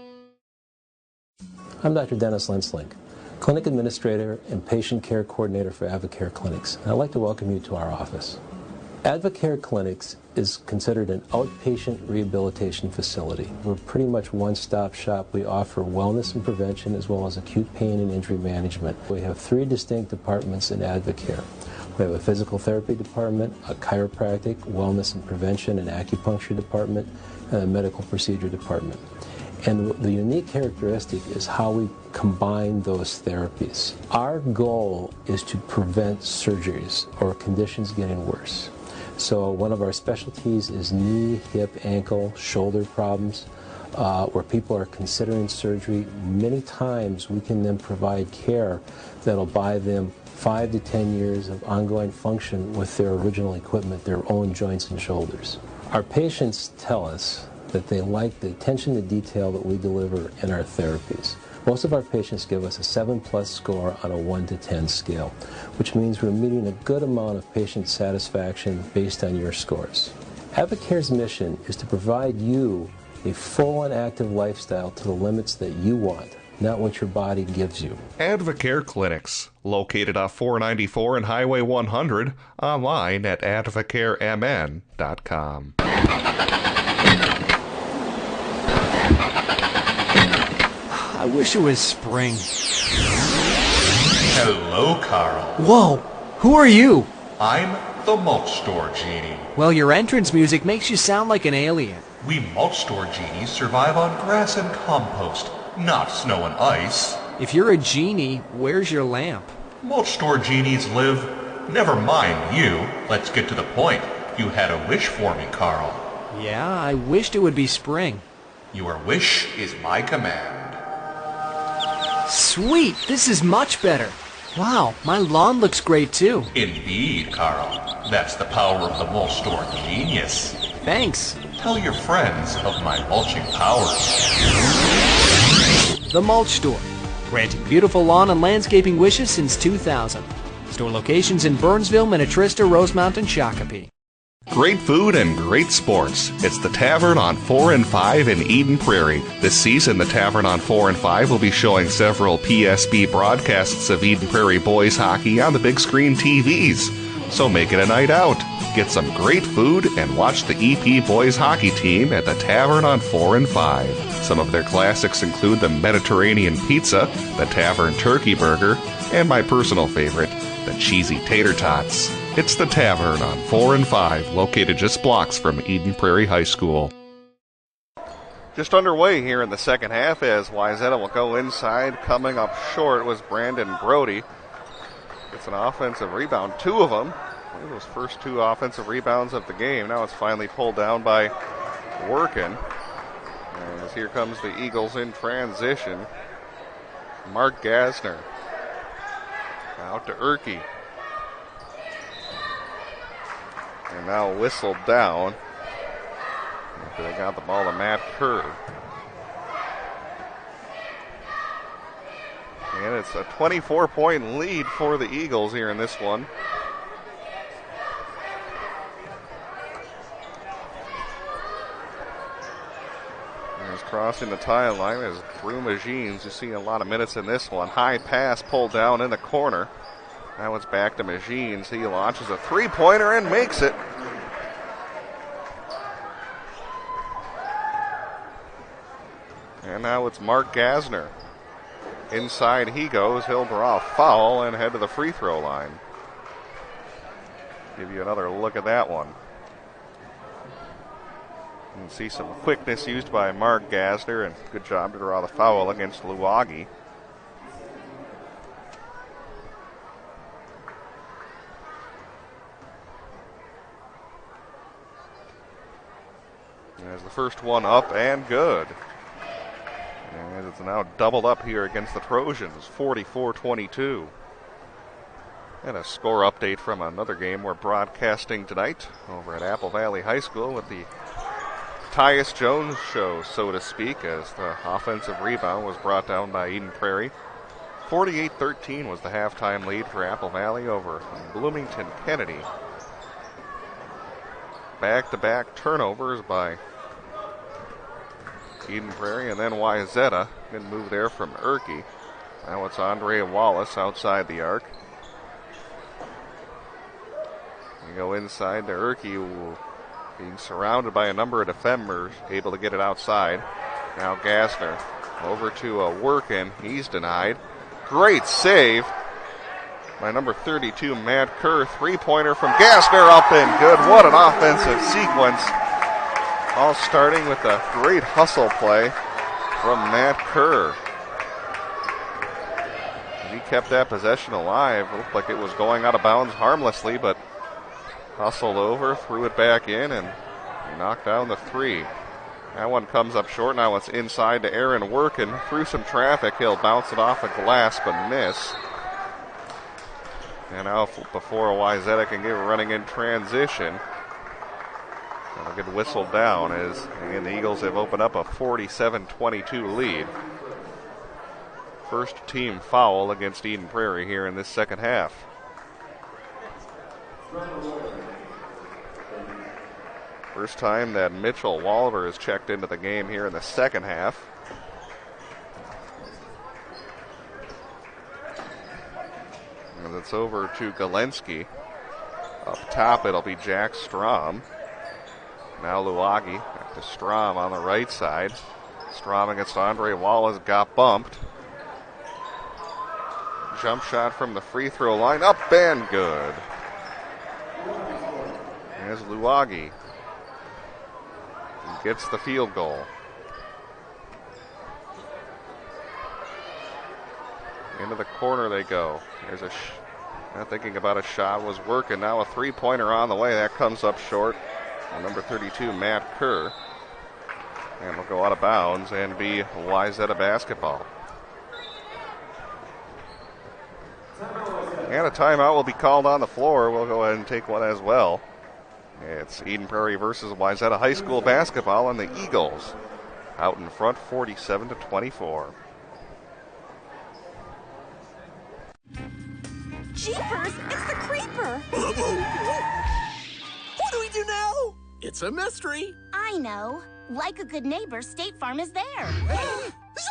I'm Dr. Dennis Lenslink, Clinic Administrator and Patient Care Coordinator for Advocare Clinics, and I'd like to welcome you to our office. Advocare Clinics is considered an outpatient rehabilitation facility. We're pretty much one-stop shop. We offer wellness and prevention as well as acute pain and injury management. We have 3 distinct departments in Advocare. We have a physical therapy department, a chiropractic, wellness and prevention and acupuncture department, and a medical procedure department. And the unique characteristic is how we combine those therapies. Our goal is to prevent surgeries or conditions getting worse. So one of our specialties is knee, hip, ankle, shoulder problems, where people are considering surgery. Many times we can then provide care that'll buy them 5 to 10 years of ongoing function with their original equipment, their own joints and shoulders. Our patients tell us that they like the attention to detail that we deliver in our therapies. Most of our patients give us a 7+ score on a 1 to 10 scale, which means we're meeting a good amount of patient satisfaction based on your scores. Advocare's mission is to provide you a full and active lifestyle to the limits that you want, not what your body gives you. Advocare Clinics, located off 494 and Highway 100, online at advocaremn.com. I wish it was spring. Hello, Carl. Whoa, who are you? I'm the Mulch Store Genie. Well, your entrance music makes you sound like an alien. We Mulch Store Genies survive on grass and compost, not snow and ice. If you're a genie, where's your lamp? Mulch Store Genies live... Never mind you. Let's get to the point. You had a wish for me, Carl. Yeah, I wished it would be spring. Your wish is my command. Sweet, this is much better. Wow, my lawn looks great too. Indeed, Carl. That's the power of the Mulch Store genius. Thanks. Tell your friends of my mulching powers. The Mulch Store, granting beautiful lawn and landscaping wishes since 2000. Store locations in Burnsville, Minnetrista, Rosemount, and Shakopee. Great food and great sports. It's the Tavern on 4 and 5 in Eden Prairie. This season, the Tavern on 4 and 5 will be showing several PSB broadcasts of Eden Prairie boys hockey on the big screen TVs. So make it a night out. Get some great food and watch the EP boys hockey team at the Tavern on 4 and 5. Some of their classics include the Mediterranean pizza, the Tavern turkey burger, and my personal favorite, the cheesy tater tots. It's the Tavern on 4 and 5, located just blocks from Eden Prairie High School. Just underway here in the second half as Wayzata will go inside. Coming up short was Brandon Brody. It's an offensive rebound, 2 of them. Those first 2 offensive rebounds of the game. Now it's finally pulled down by Workin. As here comes the Eagles in transition. Mark Gasner. Out to Erke. And now whistled down. After they got the ball to Matt Kerr. And it's a 24-point lead for the Eagles here in this one. Crossing the tie line is Drew Magines. You see a lot of minutes in this one. High pass pulled down in the corner. Now it's back to Magines. He launches a three-pointer and makes it. And now it's Mark Gasner. Inside he goes. He'll draw a foul and head to the free throw line. Give you another look at that one. You can see some quickness used by Mark Gasner, and good job to draw the foul against Luagi. As the first one up and good. And it's now doubled up here against the Trojans, 44-22. And a score update from another game we're broadcasting tonight over at Apple Valley High School with the Tyus Jones show, so to speak, as the offensive rebound was brought down by Eden Prairie. 48-13 was the halftime lead for Apple Valley over Bloomington Kennedy. Back-to-back turnovers by Eden Prairie, and then Wayzata. Good move there from Erke. Now it's Andre Wallace outside the arc. We go inside to Erke, being surrounded by a number of defenders, able to get it outside. Now Gasner over to Workin. He's denied. Great save by number 32, Matt Kerr. Three-pointer from Gasner up and good. What an offensive sequence. All starting with a great hustle play from Matt Kerr. He kept that possession alive. It looked like it was going out of bounds harmlessly, but hustled over, threw it back in, and knocked down the three. That one comes up short. Now it's inside to Aaron Workin. Through some traffic, he'll bounce it off a glass, but miss. And now before Wayzata can get running in transition, that'll get whistled down as again, the Eagles have opened up a 47-22 lead. First team foul against Eden Prairie here in this second half. First time that Mitchell Walver has checked into the game here in the second half. And it's over to Galensky. Up top it'll be Jack Strom. Now Luagi, back to Strom on the right side. Strom against Andre Wallace, got bumped. Jump shot from the free throw line, up and good. There's Luagi. He gets the field goal. Into the corner they go. There's a not thinking about a shot, was working. Now a three-pointer on the way. That comes up short. Number 32, Matt Kerr. And will go out of bounds and be Wayzata basketball. And a timeout will be called on the floor. We'll go ahead and take one as well. It's Eden Prairie versus Wayzata High School basketball, and the Eagles out in front 47-24. Jeepers, it's the creeper! What do we do now? It's a mystery. I know. Like a good neighbor, State Farm is there.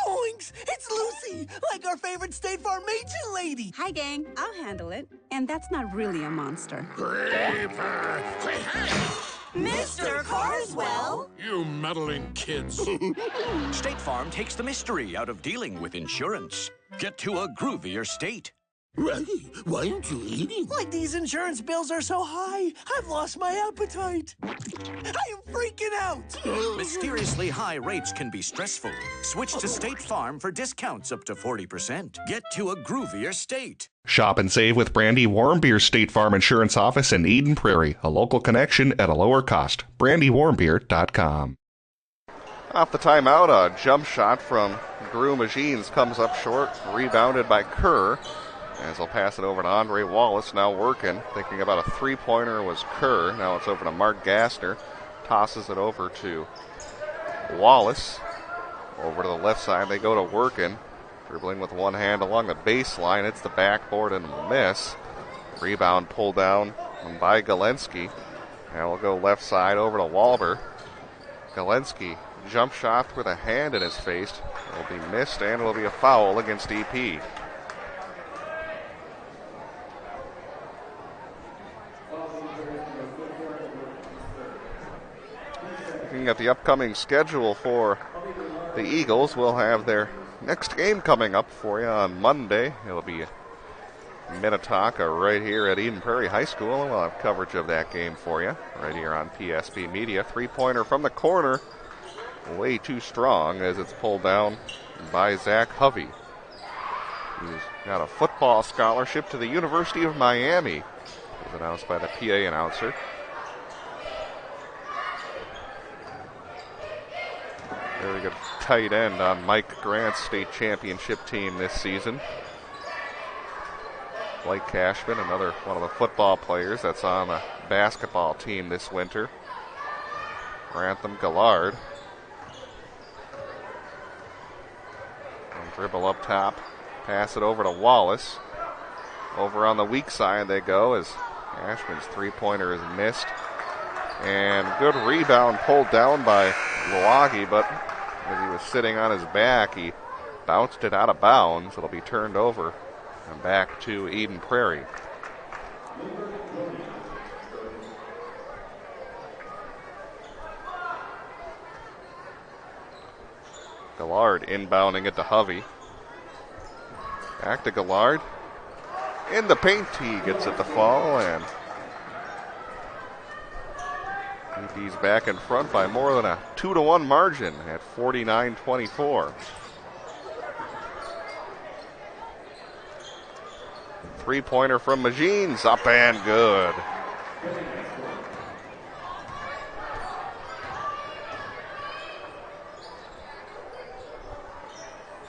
Zoinks! It's Lucy! like our favorite State Farm agent lady. Hi, gang. I'll handle it. And that's not really a monster. Creeper! Mr. Carswell? You meddling kids. State Farm takes the mystery out of dealing with insurance. Get to a groovier state. Ray, why aren't you eating? Like these insurance bills are so high, I've lost my appetite. I am freaking out. Mysteriously high rates can be stressful. Switch to State Farm for discounts up to 40%. Get to a groovier state. Shop and save with Brandy Warmbier State Farm Insurance Office in Eden Prairie. A local connection at a lower cost. BrandyWarmbier.com. Off the timeout, a jump shot from Drew Magines comes up short, rebounded by Kerr. As he'll pass it over to Andre Wallace, now working. Thinking about a three-pointer was Kerr. Now it's over to Mark Gassner. Tosses it over to Wallace. Over to the left side, they go to working. Dribbling with one hand along the baseline. It's the backboard and a miss. Rebound pulled down by Galensky. Now we'll go left side over to Walber. Galensky, jump shot with a hand in his face. Will be missed and will be a foul against EP. Looking at the upcoming schedule for the Eagles, we'll have their next game coming up for you on Monday. It'll be Minnetonka right here at Eden Prairie High School, and we'll have coverage of that game for you right here on PSP Media. Three-pointer from the corner, way too strong as it's pulled down by Zach Hovey. He's got a football scholarship to the University of Miami, as announced by the PA announcer. Very good tight end on Mike Grant's state championship team this season. Blake Cashman, another one of the football players that's on the basketball team this winter. Grantham Gallard. And dribble up top. Pass it over to Wallace. Over on the weak side they go as Cashman's three-pointer is missed. And good rebound pulled down by Luagi, but as he was sitting on his back, he bounced it out of bounds. It'll be turned over and back to Eden Prairie. Gallard inbounding it to Hovey. Back to Gallard. In the paint, he gets it to fall, and he's back in front by more than a 2-1 margin at 49-24. Three-pointer from Magines, up and good.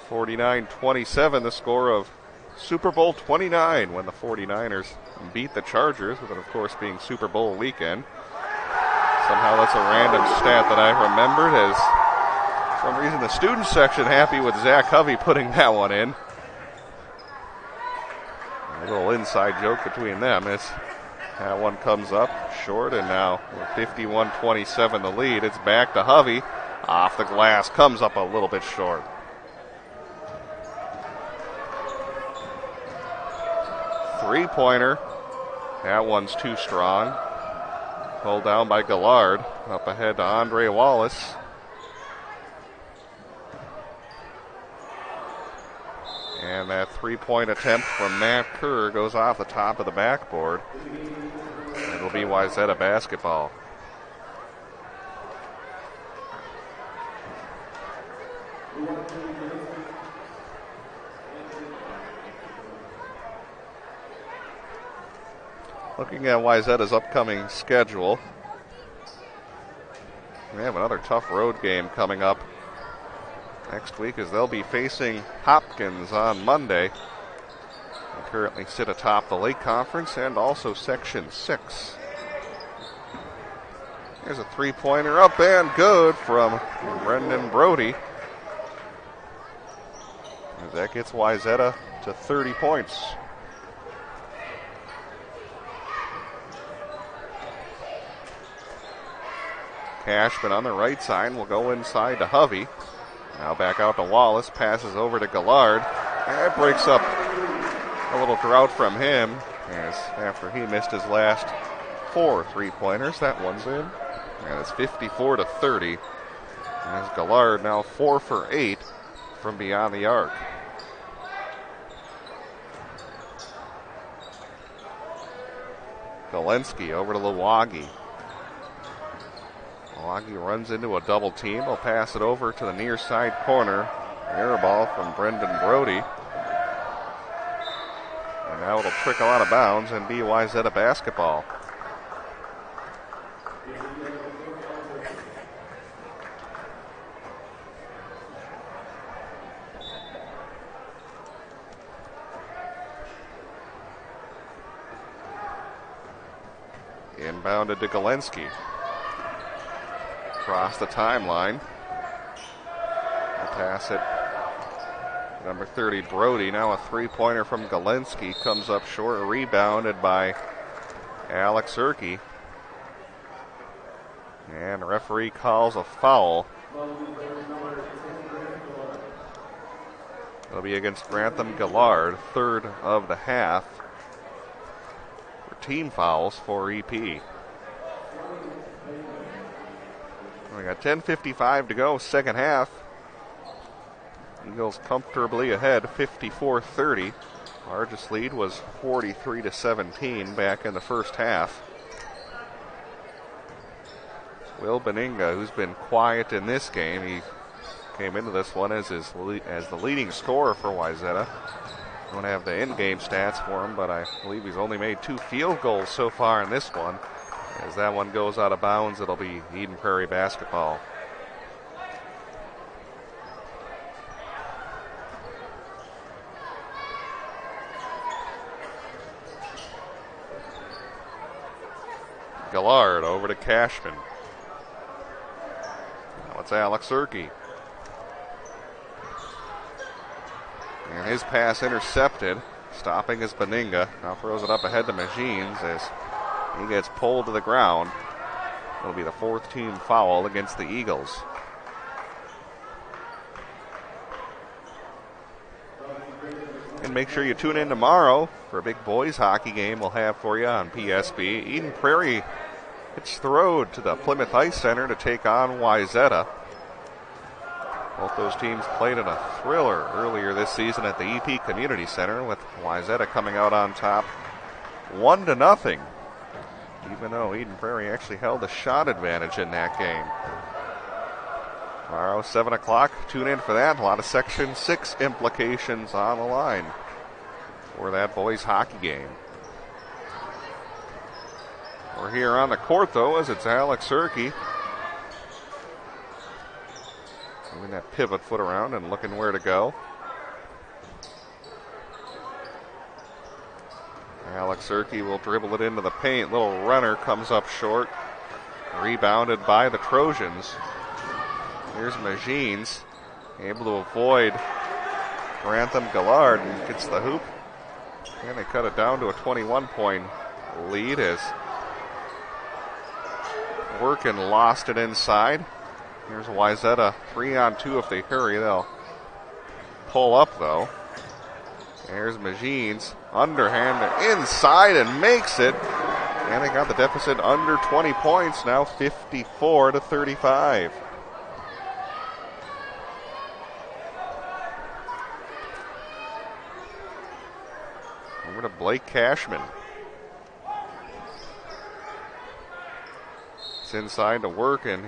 (49-27), the score of Super Bowl 29 when the 49ers beat the Chargers, with it, of course, being Super Bowl weekend. Somehow that's a random stat that I remembered, as for some reason the student section happy with Zach Hovey putting that one in. A little inside joke between them as that one comes up short, and now with 51-27 the lead. It's back to Hovey. Off the glass, comes up a little bit short. Three-pointer. That one's too strong. Pulled down by Gallard. Up ahead to Andre Wallace. And that three-point attempt from Matt Kerr goes off the top of the backboard. It'll be Wayzata basketball. Looking at Wayzata's upcoming schedule, we have another tough road game coming up next week as they'll be facing Hopkins on Monday. They currently sit atop the Lake Conference and also Section 6. Here's a three-pointer up and good from Brendan Brody. As that gets Wayzata to 30 points. Cashman on the right side will go inside to Hovey. Now back out to Wallace, passes over to Gallard. That breaks up a little drought from him, as after he missed his last 4 3-pointers, that one's in. And it's 54-30. As Gallard now 4 for 8 from beyond the arc. Galensky over to Lawagi. Lawagi runs into a double team. He'll pass it over to the near side corner. Air ball from Brendan Brody. And now it'll trickle out of bounds and be Wayzata basketball. Inbounded to Galensky. Across the timeline. We'll pass it. Number 30, Brody. Now a 3-pointer from Galensky. Comes up short. Rebounded by Alex Erkey. And the referee calls a foul. It'll be against Grantham Gallard. Third of the half. Team fouls for EP. We got 10:55 to go, second half. Eagles comfortably ahead, 54-30. Largest lead was 43-17 back in the first half. Will Beninga, who's been quiet in this game, he came into this one as the leading scorer for Wayzata. I don't have the in-game stats for him, but I believe he's only made 2 field goals so far in this one. As that one goes out of bounds, it'll be Eden Prairie basketball. Gallard over to Cashman. Now it's Alex Erkey. And his pass intercepted. Stopping is Beninga. Now throws it up ahead to Magines as he gets pulled to the ground. It'll be the 4th team foul against the Eagles. And make sure you tune in tomorrow for a big boys hockey game we'll have for you on PSB. Eden Prairie hits the road to the Plymouth Ice Center to take on Wayzata. Both those teams played in a thriller earlier this season at the EP Community Center, with Wayzata coming out on top 1-0, even though Eden Prairie actually held a shot advantage in that game. Tomorrow, 7 o'clock, tune in for that. A lot of Section 6 implications on the line for that boys hockey game. We're here on the court, though, as it's Alex Erkey moving that pivot foot around and looking where to go. Alex Erkey will dribble it into the paint. Little runner comes up short. Rebounded by the Trojans. Here's Magines, able to avoid Grantham Gallard, and gets the hoop. And they cut it down to a 21-point lead as Workin lost it inside. Here's Wayzata 3-on-2 if they hurry. They'll pull up, though. There's Magines, underhand inside and makes it. And they got the deficit under 20 points, now 54-35. Over to Blake Cashman. It's inside to work, and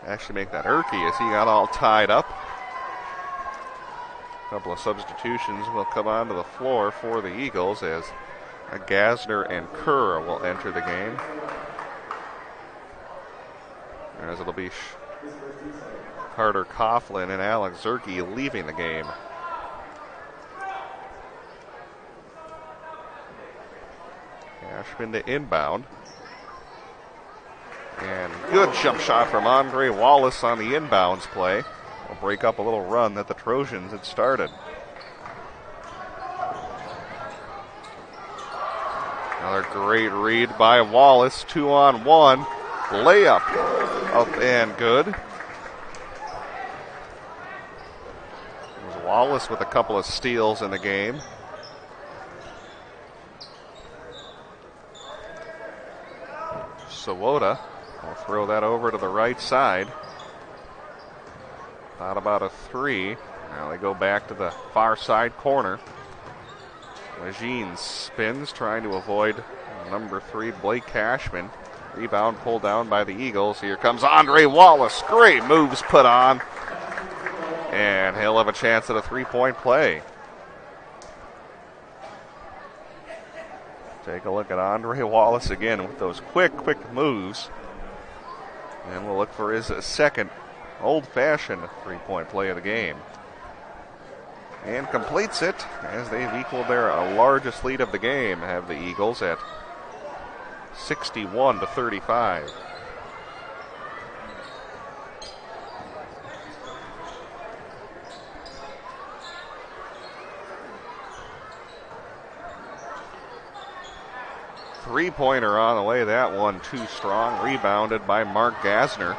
actually make that Erkey as he got all tied up. A couple of substitutions will come onto the floor for the Eagles as Gassner and Kerr will enter the game. As it'll be Carter Coughlin and Alex Erkey leaving the game. Cashman to inbound. And good jump shot from Andre Wallace on the inbounds play. Will break up a little run that the Trojans had started. Another great read by Wallace. 2-on-1. Layup up and good. It was Wallace with a couple of steals in the game. Sawota will throw that over to the right side. Thought about a three. Now they go back to the far side corner. Legine spins, trying to avoid number 3, Blake Cashman. Rebound pulled down by the Eagles. Here comes Andre Wallace. Great moves put on. And he'll have a chance at a three-point play. Take a look at Andre Wallace again with those quick moves. And we'll look for his second old-fashioned three-point play of the game. And completes it as they've equaled their largest lead of the game, have the Eagles at 61-35. Three-pointer on the way, that one too strong, rebounded by Mark Gasner.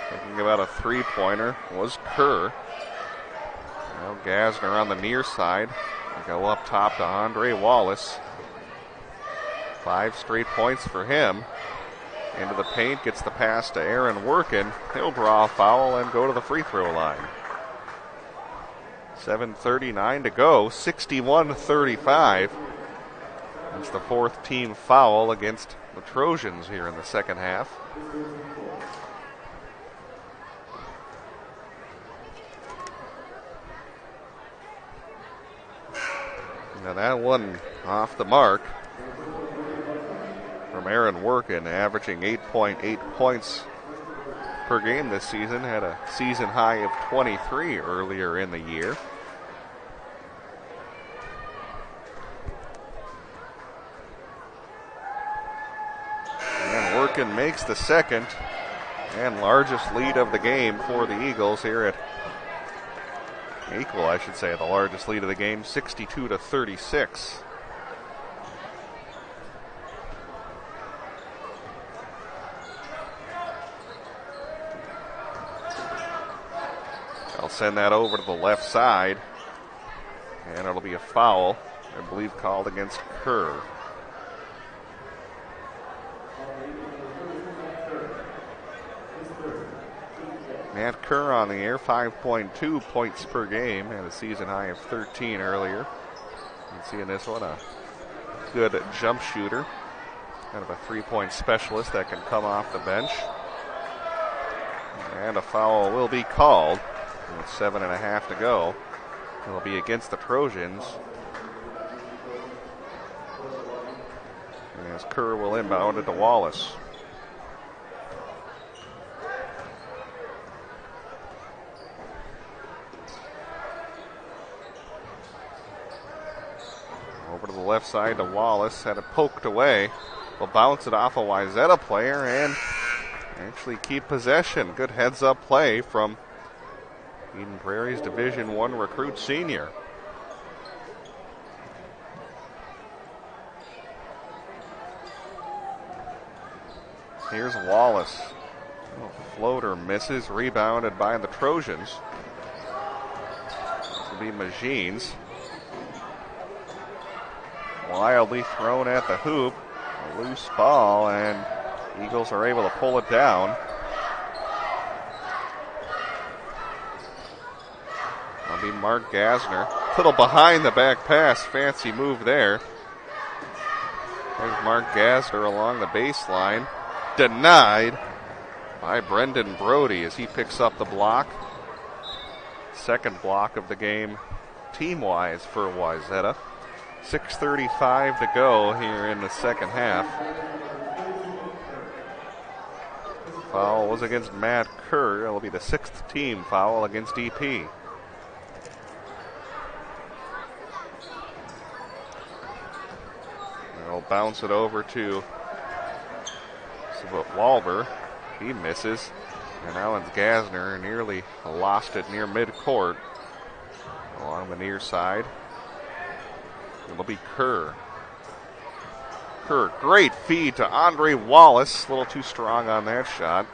Thinking about a three-pointer was Kerr. Now Gasner on the near side. Go up top to Andre Wallace. 5 straight points for him. Into the paint, gets the pass to Aaron Workin. He'll draw a foul and go to the free throw line. 7:39 to go, 61-35. That's the 4th team foul against the Trojans here in the second half. Now that one off the mark from Aaron Workin, averaging 8.8 points per game this season. Had a season high of 23 earlier in the year. And Workin makes the second and largest lead of the game for the Eagles here at equal, I should say, the largest lead of the game, 62-36. I'll send that over to the left side, and it'll be a foul, I believe, called against Kerr. Matt Kerr on the air, 5.2 points per game, had a season high of 13 earlier. You can see in this one a good jump shooter, kind of a three-point specialist that can come off the bench. And a foul will be called with 7.5 to go. It'll be against the Trojans. And as Kerr will inbound it to Wallace. Over to the left side to Wallace, had it poked away. Will bounce it off a Wayzata player and actually keep possession. Good heads-up play from Eden Prairie's Division I recruit senior. Here's Wallace. Floater misses, rebounded by the Trojans. This will be Magines. Wildly thrown at the hoop. A loose ball, and Eagles are able to pull it down. That'll be Mark Gasner. Little behind the back pass. Fancy move there. There's Mark Gasner along the baseline. Denied by Brendan Brody as he picks up the block. Second block of the game team-wise for Wayzata. 6:35 to go here in the second half. Foul was against Matt Kerr. It'll be the 6th team foul against EP. They'll bounce it over to Walber. He misses. And Alan Gasner nearly lost it near midcourt along the near side. It'll be Kerr. Kerr, great feed to Andre Wallace. A little too strong on that shot.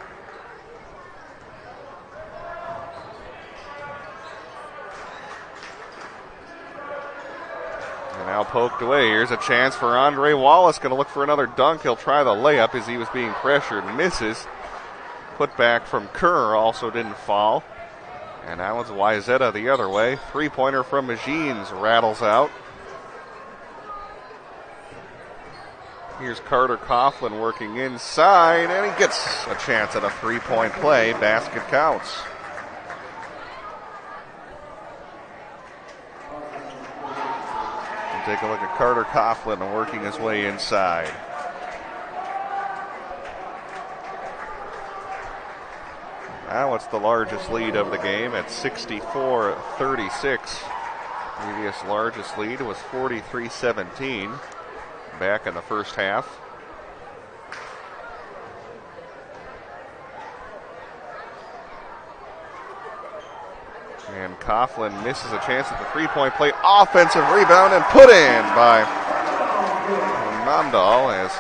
And now poked away. Here's a chance for Andre Wallace. Going to look for another dunk. He'll try the layup as he was being pressured. Misses. Put back from Kerr also didn't fall. And now it's Wayzata the other way. Three-pointer from Machines rattles out. Here's Carter Coughlin working inside, and he gets a chance at a three-point play. Basket counts. And take a look at Carter Coughlin working his way inside. Now it's the largest lead of the game at 64-36. Previous largest lead was 43-17 back in the first half. And Coughlin misses a chance at the three-point play. Offensive rebound and put in by Mandal as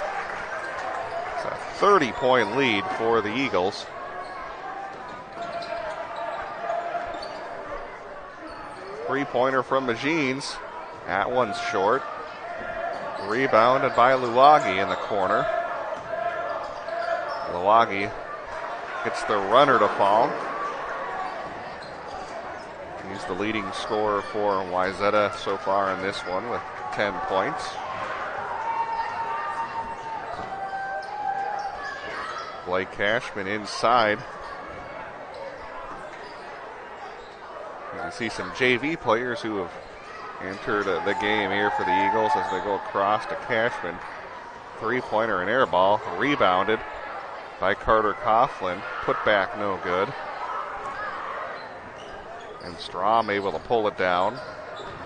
it's a 30-point lead for the Eagles. Three-pointer from Machines. That one's short. Rebounded by Luagi in the corner. Luagi gets the runner to fall. He's the leading scorer for Wayzata so far in this one with 10 points. Blake Cashman inside. You can see some JV players who have entered the game here for the Eagles as they go across to Cashman. Three-pointer and air ball. Rebounded by Carter Coughlin. Put back no good. And Strom able to pull it down.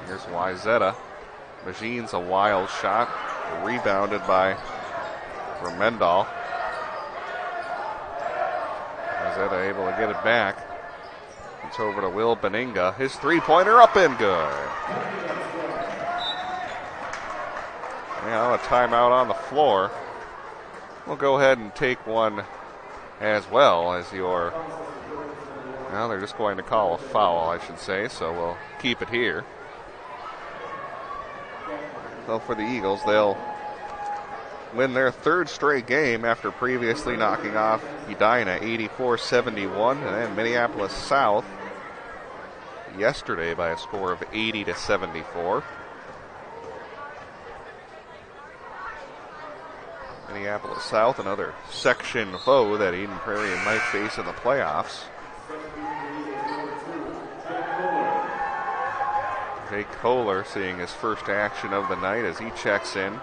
Here's Wayzata. Machines a wild shot. Rebounded by Vermendal. Wayzata able to get it back. It's over to Will Beninga. His three-pointer up and good. Now a timeout on the floor. We'll go ahead and take one as well as your... Well, they're just going to call a foul, I should say, so we'll keep it here. So for the Eagles, they'll win their third straight game after previously knocking off Edina 84-71, and then Minneapolis South yesterday by a score of 80-74. Minneapolis South, another section foe that Eden Prairie might face in the playoffs. Jake Kohler seeing his first action of the night as he checks in.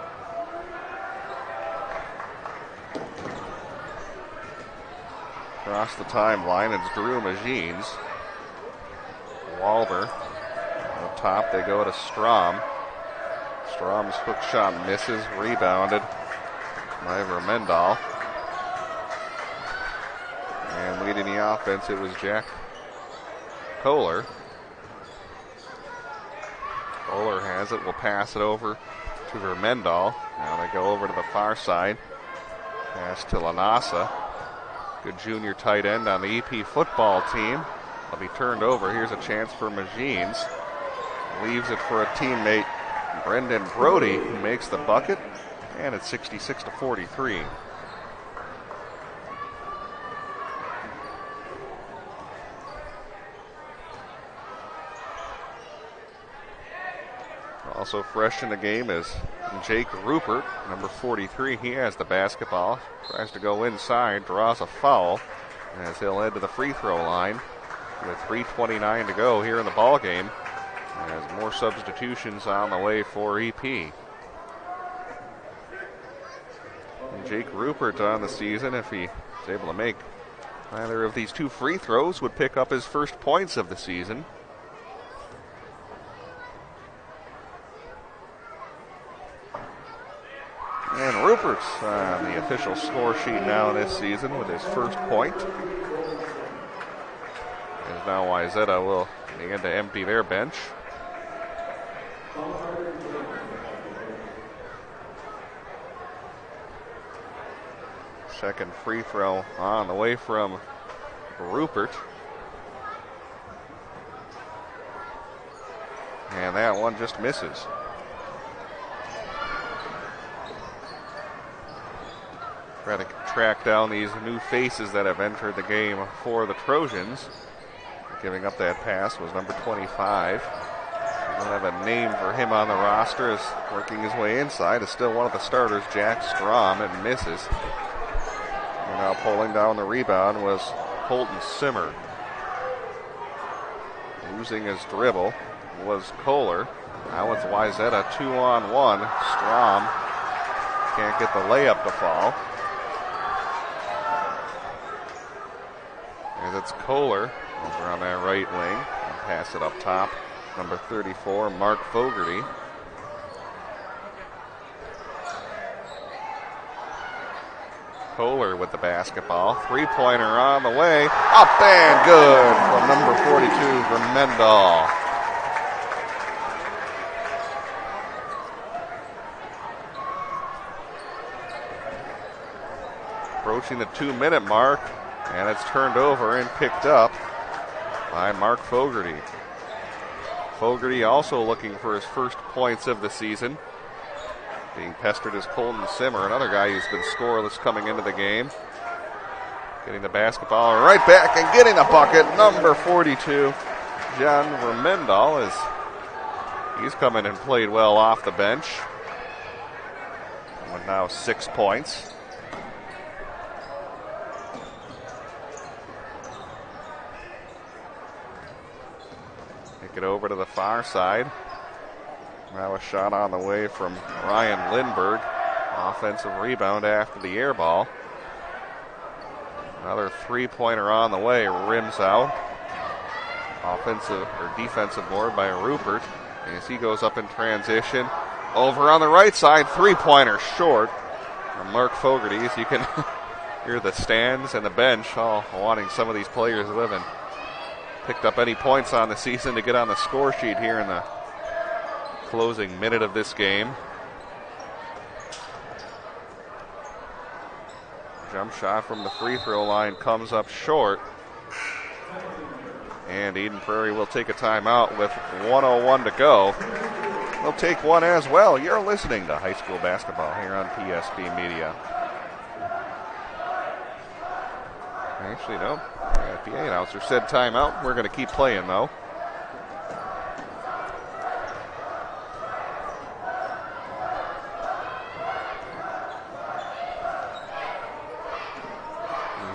Across the timeline, it's Drew Machines. Walber. Up top, they go to Strom. Strom's hook shot misses, rebounded by Vermendal. And leading the offense, it was Jack Kohler. Kohler has it, will pass it over to Vermendal. Now they go over to the far side. Pass to Lanasa. Good junior tight end on the EP football team. Will be turned over. Here's a chance for Machines. Leaves it for a teammate, Brendan Brody, who makes the bucket. And it's 66-43. Also fresh in the game is Jake Rupert, number 43. He has the basketball. Tries to go inside, draws a foul as he'll head to the free throw line with 3:29 to go here in the ball game. As more substitutions on the way for EP. And Jake Rupert on the season, if he is able to make either of these two free throws, would pick up his first points of the season. And Rupert's on the official score sheet now this season with his first point. As now Wayzata will begin to empty their bench. Second free throw on the way from Rupert. And that one just misses. try to track down these new faces that have entered the game for the Trojans. Giving up that pass was number 25. We don't have a name for him on the roster. Is working his way inside. Is still one of the starters, Jack Strom, and misses. And now pulling down the rebound was Colton Simmer. Losing his dribble was Kohler. Now it's Wayzata 2-on-1. Strom can't get the layup to fall. As it's Kohler over on that right wing. And pass it up top. Number 34, Mark Fogarty. Kohler with the basketball. Three-pointer on the way. Up and good from number 42, Vermendal. Approaching the 2-minute mark, and it's turned over and picked up by Mark Fogarty. Fogarty also looking for his first points of the season. Being pestered is Colton Simmer, another guy who's been scoreless coming into the game. Getting the basketball right back and getting the bucket. Number 42, John Vermendal, he's come in and played well off the bench. With now 6 points. Take it over to the far side. Now a shot on the way from Ryan Lindbergh. Offensive rebound after the air ball. Another three-pointer on the way, rims out. Offensive or defensive board by Rupert as he goes up in transition. Over on the right side, three-pointer short from Mark Fogarty. As you can hear the stands and the bench all wanting some of these players who haven't picked up any points on the season to get on the score sheet here in the closing minute of this game. Jump shot from the free throw line comes up short. And Eden Prairie will take a timeout with 1:01 to go. They'll take one as well. You're listening to high school basketball here on PSB Media. Actually, no. The PA announcer said timeout. We're going to keep playing, though.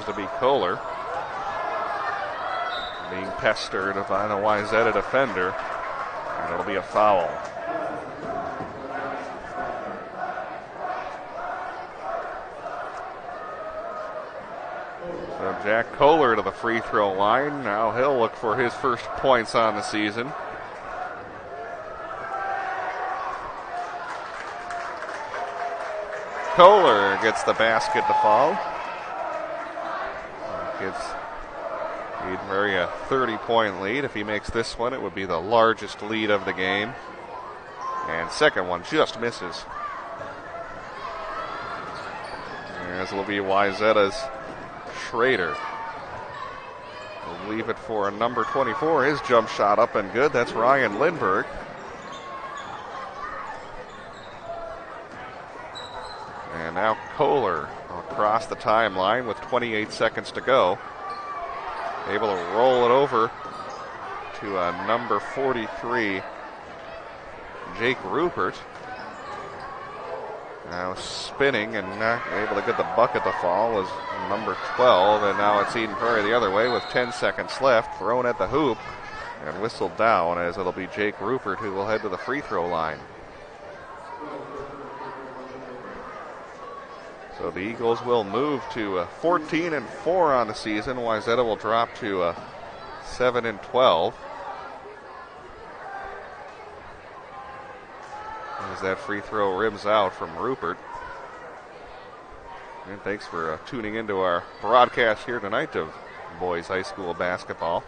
To be Kohler being pestered by the Wayzata defender, and it'll be a foul. So Jack Kohler to the free throw line. Now he'll look for his first points on the season. Kohler gets the basket to fall. Gives Eden Prairie a 30-point lead. If he makes this one, it would be the largest lead of the game. And second one just misses. As it'll be Wayzata's Schrader. We'll leave it for a number 24. His jump shot up and good. That's Ryan Lindbergh. And now Kohler across the timeline with 28 seconds to go. Able to roll it over to number 43, Jake Rupert. Now spinning and not able to get the bucket to fall was number 12. And now it's Eden Prairie the other way with 10 seconds left. Thrown at the hoop and whistled down as it'll be Jake Rupert who will head to the free throw line. So the Eagles will move to 14-4 on the season. Wayzata will drop to 7-12. As that free throw rims out from Rupert. And thanks for tuning into our broadcast here tonight of boys high school basketball.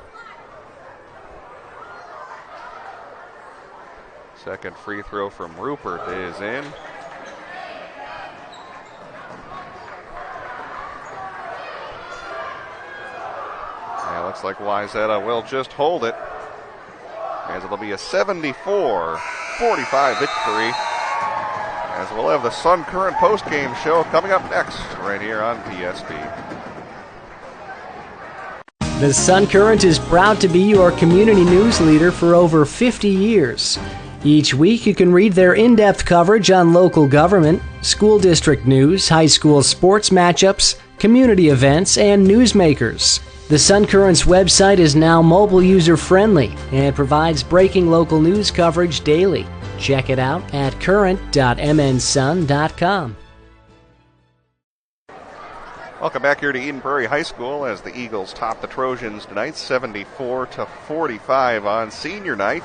Second free throw from Rupert is in. Looks like Wayzata will just hold it, as it'll be a 74-45 victory as we'll have the Sun Current post-game show coming up next right here on PSB. The Sun Current is proud to be your community news leader for over 50 years. Each week you can read their in-depth coverage on local government, school district news, high school sports matchups, community events, and newsmakers. The Sun Current's website is now mobile user-friendly and provides breaking local news coverage daily. Check it out at current.mnsun.com. Welcome back here to Eden Prairie High School as the Eagles top the Trojans tonight, 74-45 on senior night.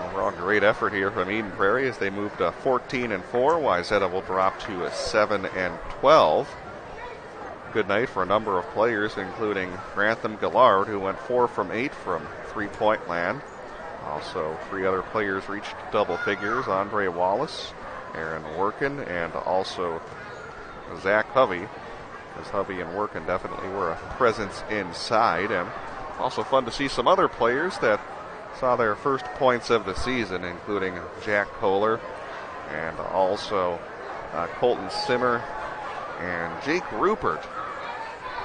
Overall, great effort here from Eden Prairie as they move to 14-4. Wayzata will drop to 7-12. Good night for a number of players, including Grantham Gillard, who went 4 from 8 from three-point land. Also, 3 other players reached double figures: Andre Wallace, Aaron Workin, and also Zach Hovey. As Hovey and Workin definitely were a presence inside. And also fun to see some other players that saw their first points of the season, including Jack Kohler and also Colton Simmer and Jake Rupert.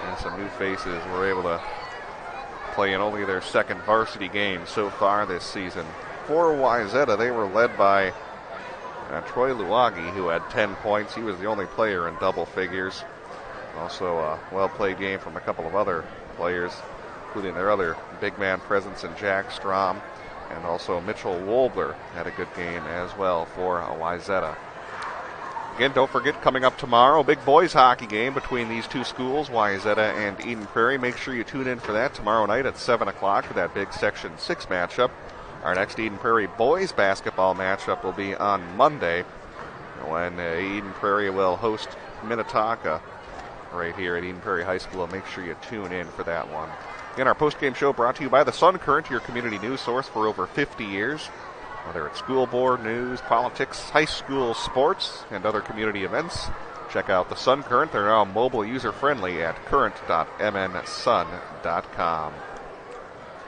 And some new faces were able to play in only their second varsity game so far this season. For Wayzata, they were led by Troy Luagi, who had 10 points. He was the only player in double figures. Also a well-played game from a couple of other players, including their other big man presence in Jack Strom, and also Mitchell Wolbler had a good game as well for Wayzata. Again, don't forget, coming up tomorrow, big boys hockey game between these two schools, Wayzata and Eden Prairie. Make sure you tune in for that tomorrow night at 7 o'clock for that big Section 6 matchup. Our next Eden Prairie boys basketball matchup will be on Monday when Eden Prairie will host Minnetonka right here at Eden Prairie High School. Make sure you tune in for that one. Again, our post-game show brought to you by the Sun Current, your community news source for over 50 years. Whether it's school board news, politics, high school sports, and other community events, check out the Sun Current. They're now mobile user-friendly at current.mnsun.com.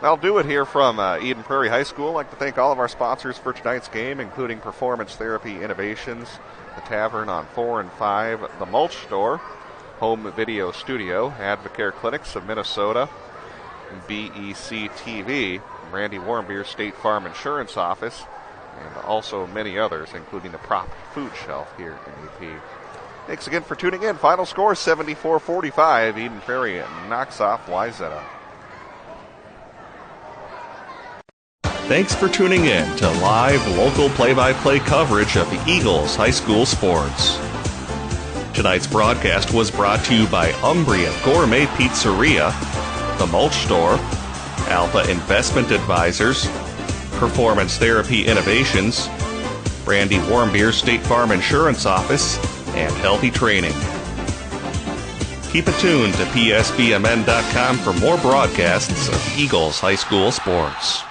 That'll do it here from Eden Prairie High School. I'd like to thank all of our sponsors for tonight's game, including Performance Therapy Innovations, the Tavern on 4 and 5, the Mulch Store, Home Video Studio, Advocare Clinics of Minnesota, BEC TV, Randy Warmbier State Farm Insurance Office, and also many others, including the Prop Food Shelf here in EP. Thanks again for tuning in. Final score 74-45. Eden Prairie knocks off Wayzata. Thanks for tuning in to live local play-by-play coverage of the Eagles High School sports. Tonight's broadcast was brought to you by Umbria Gourmet Pizzeria, the Mulch Store, Alpha Investment Advisors, Performance Therapy Innovations, Randy Warmbier State Farm Insurance Office, and Healthy Training. Keep it tuned to PSBMN.com for more broadcasts of Eagles High School sports.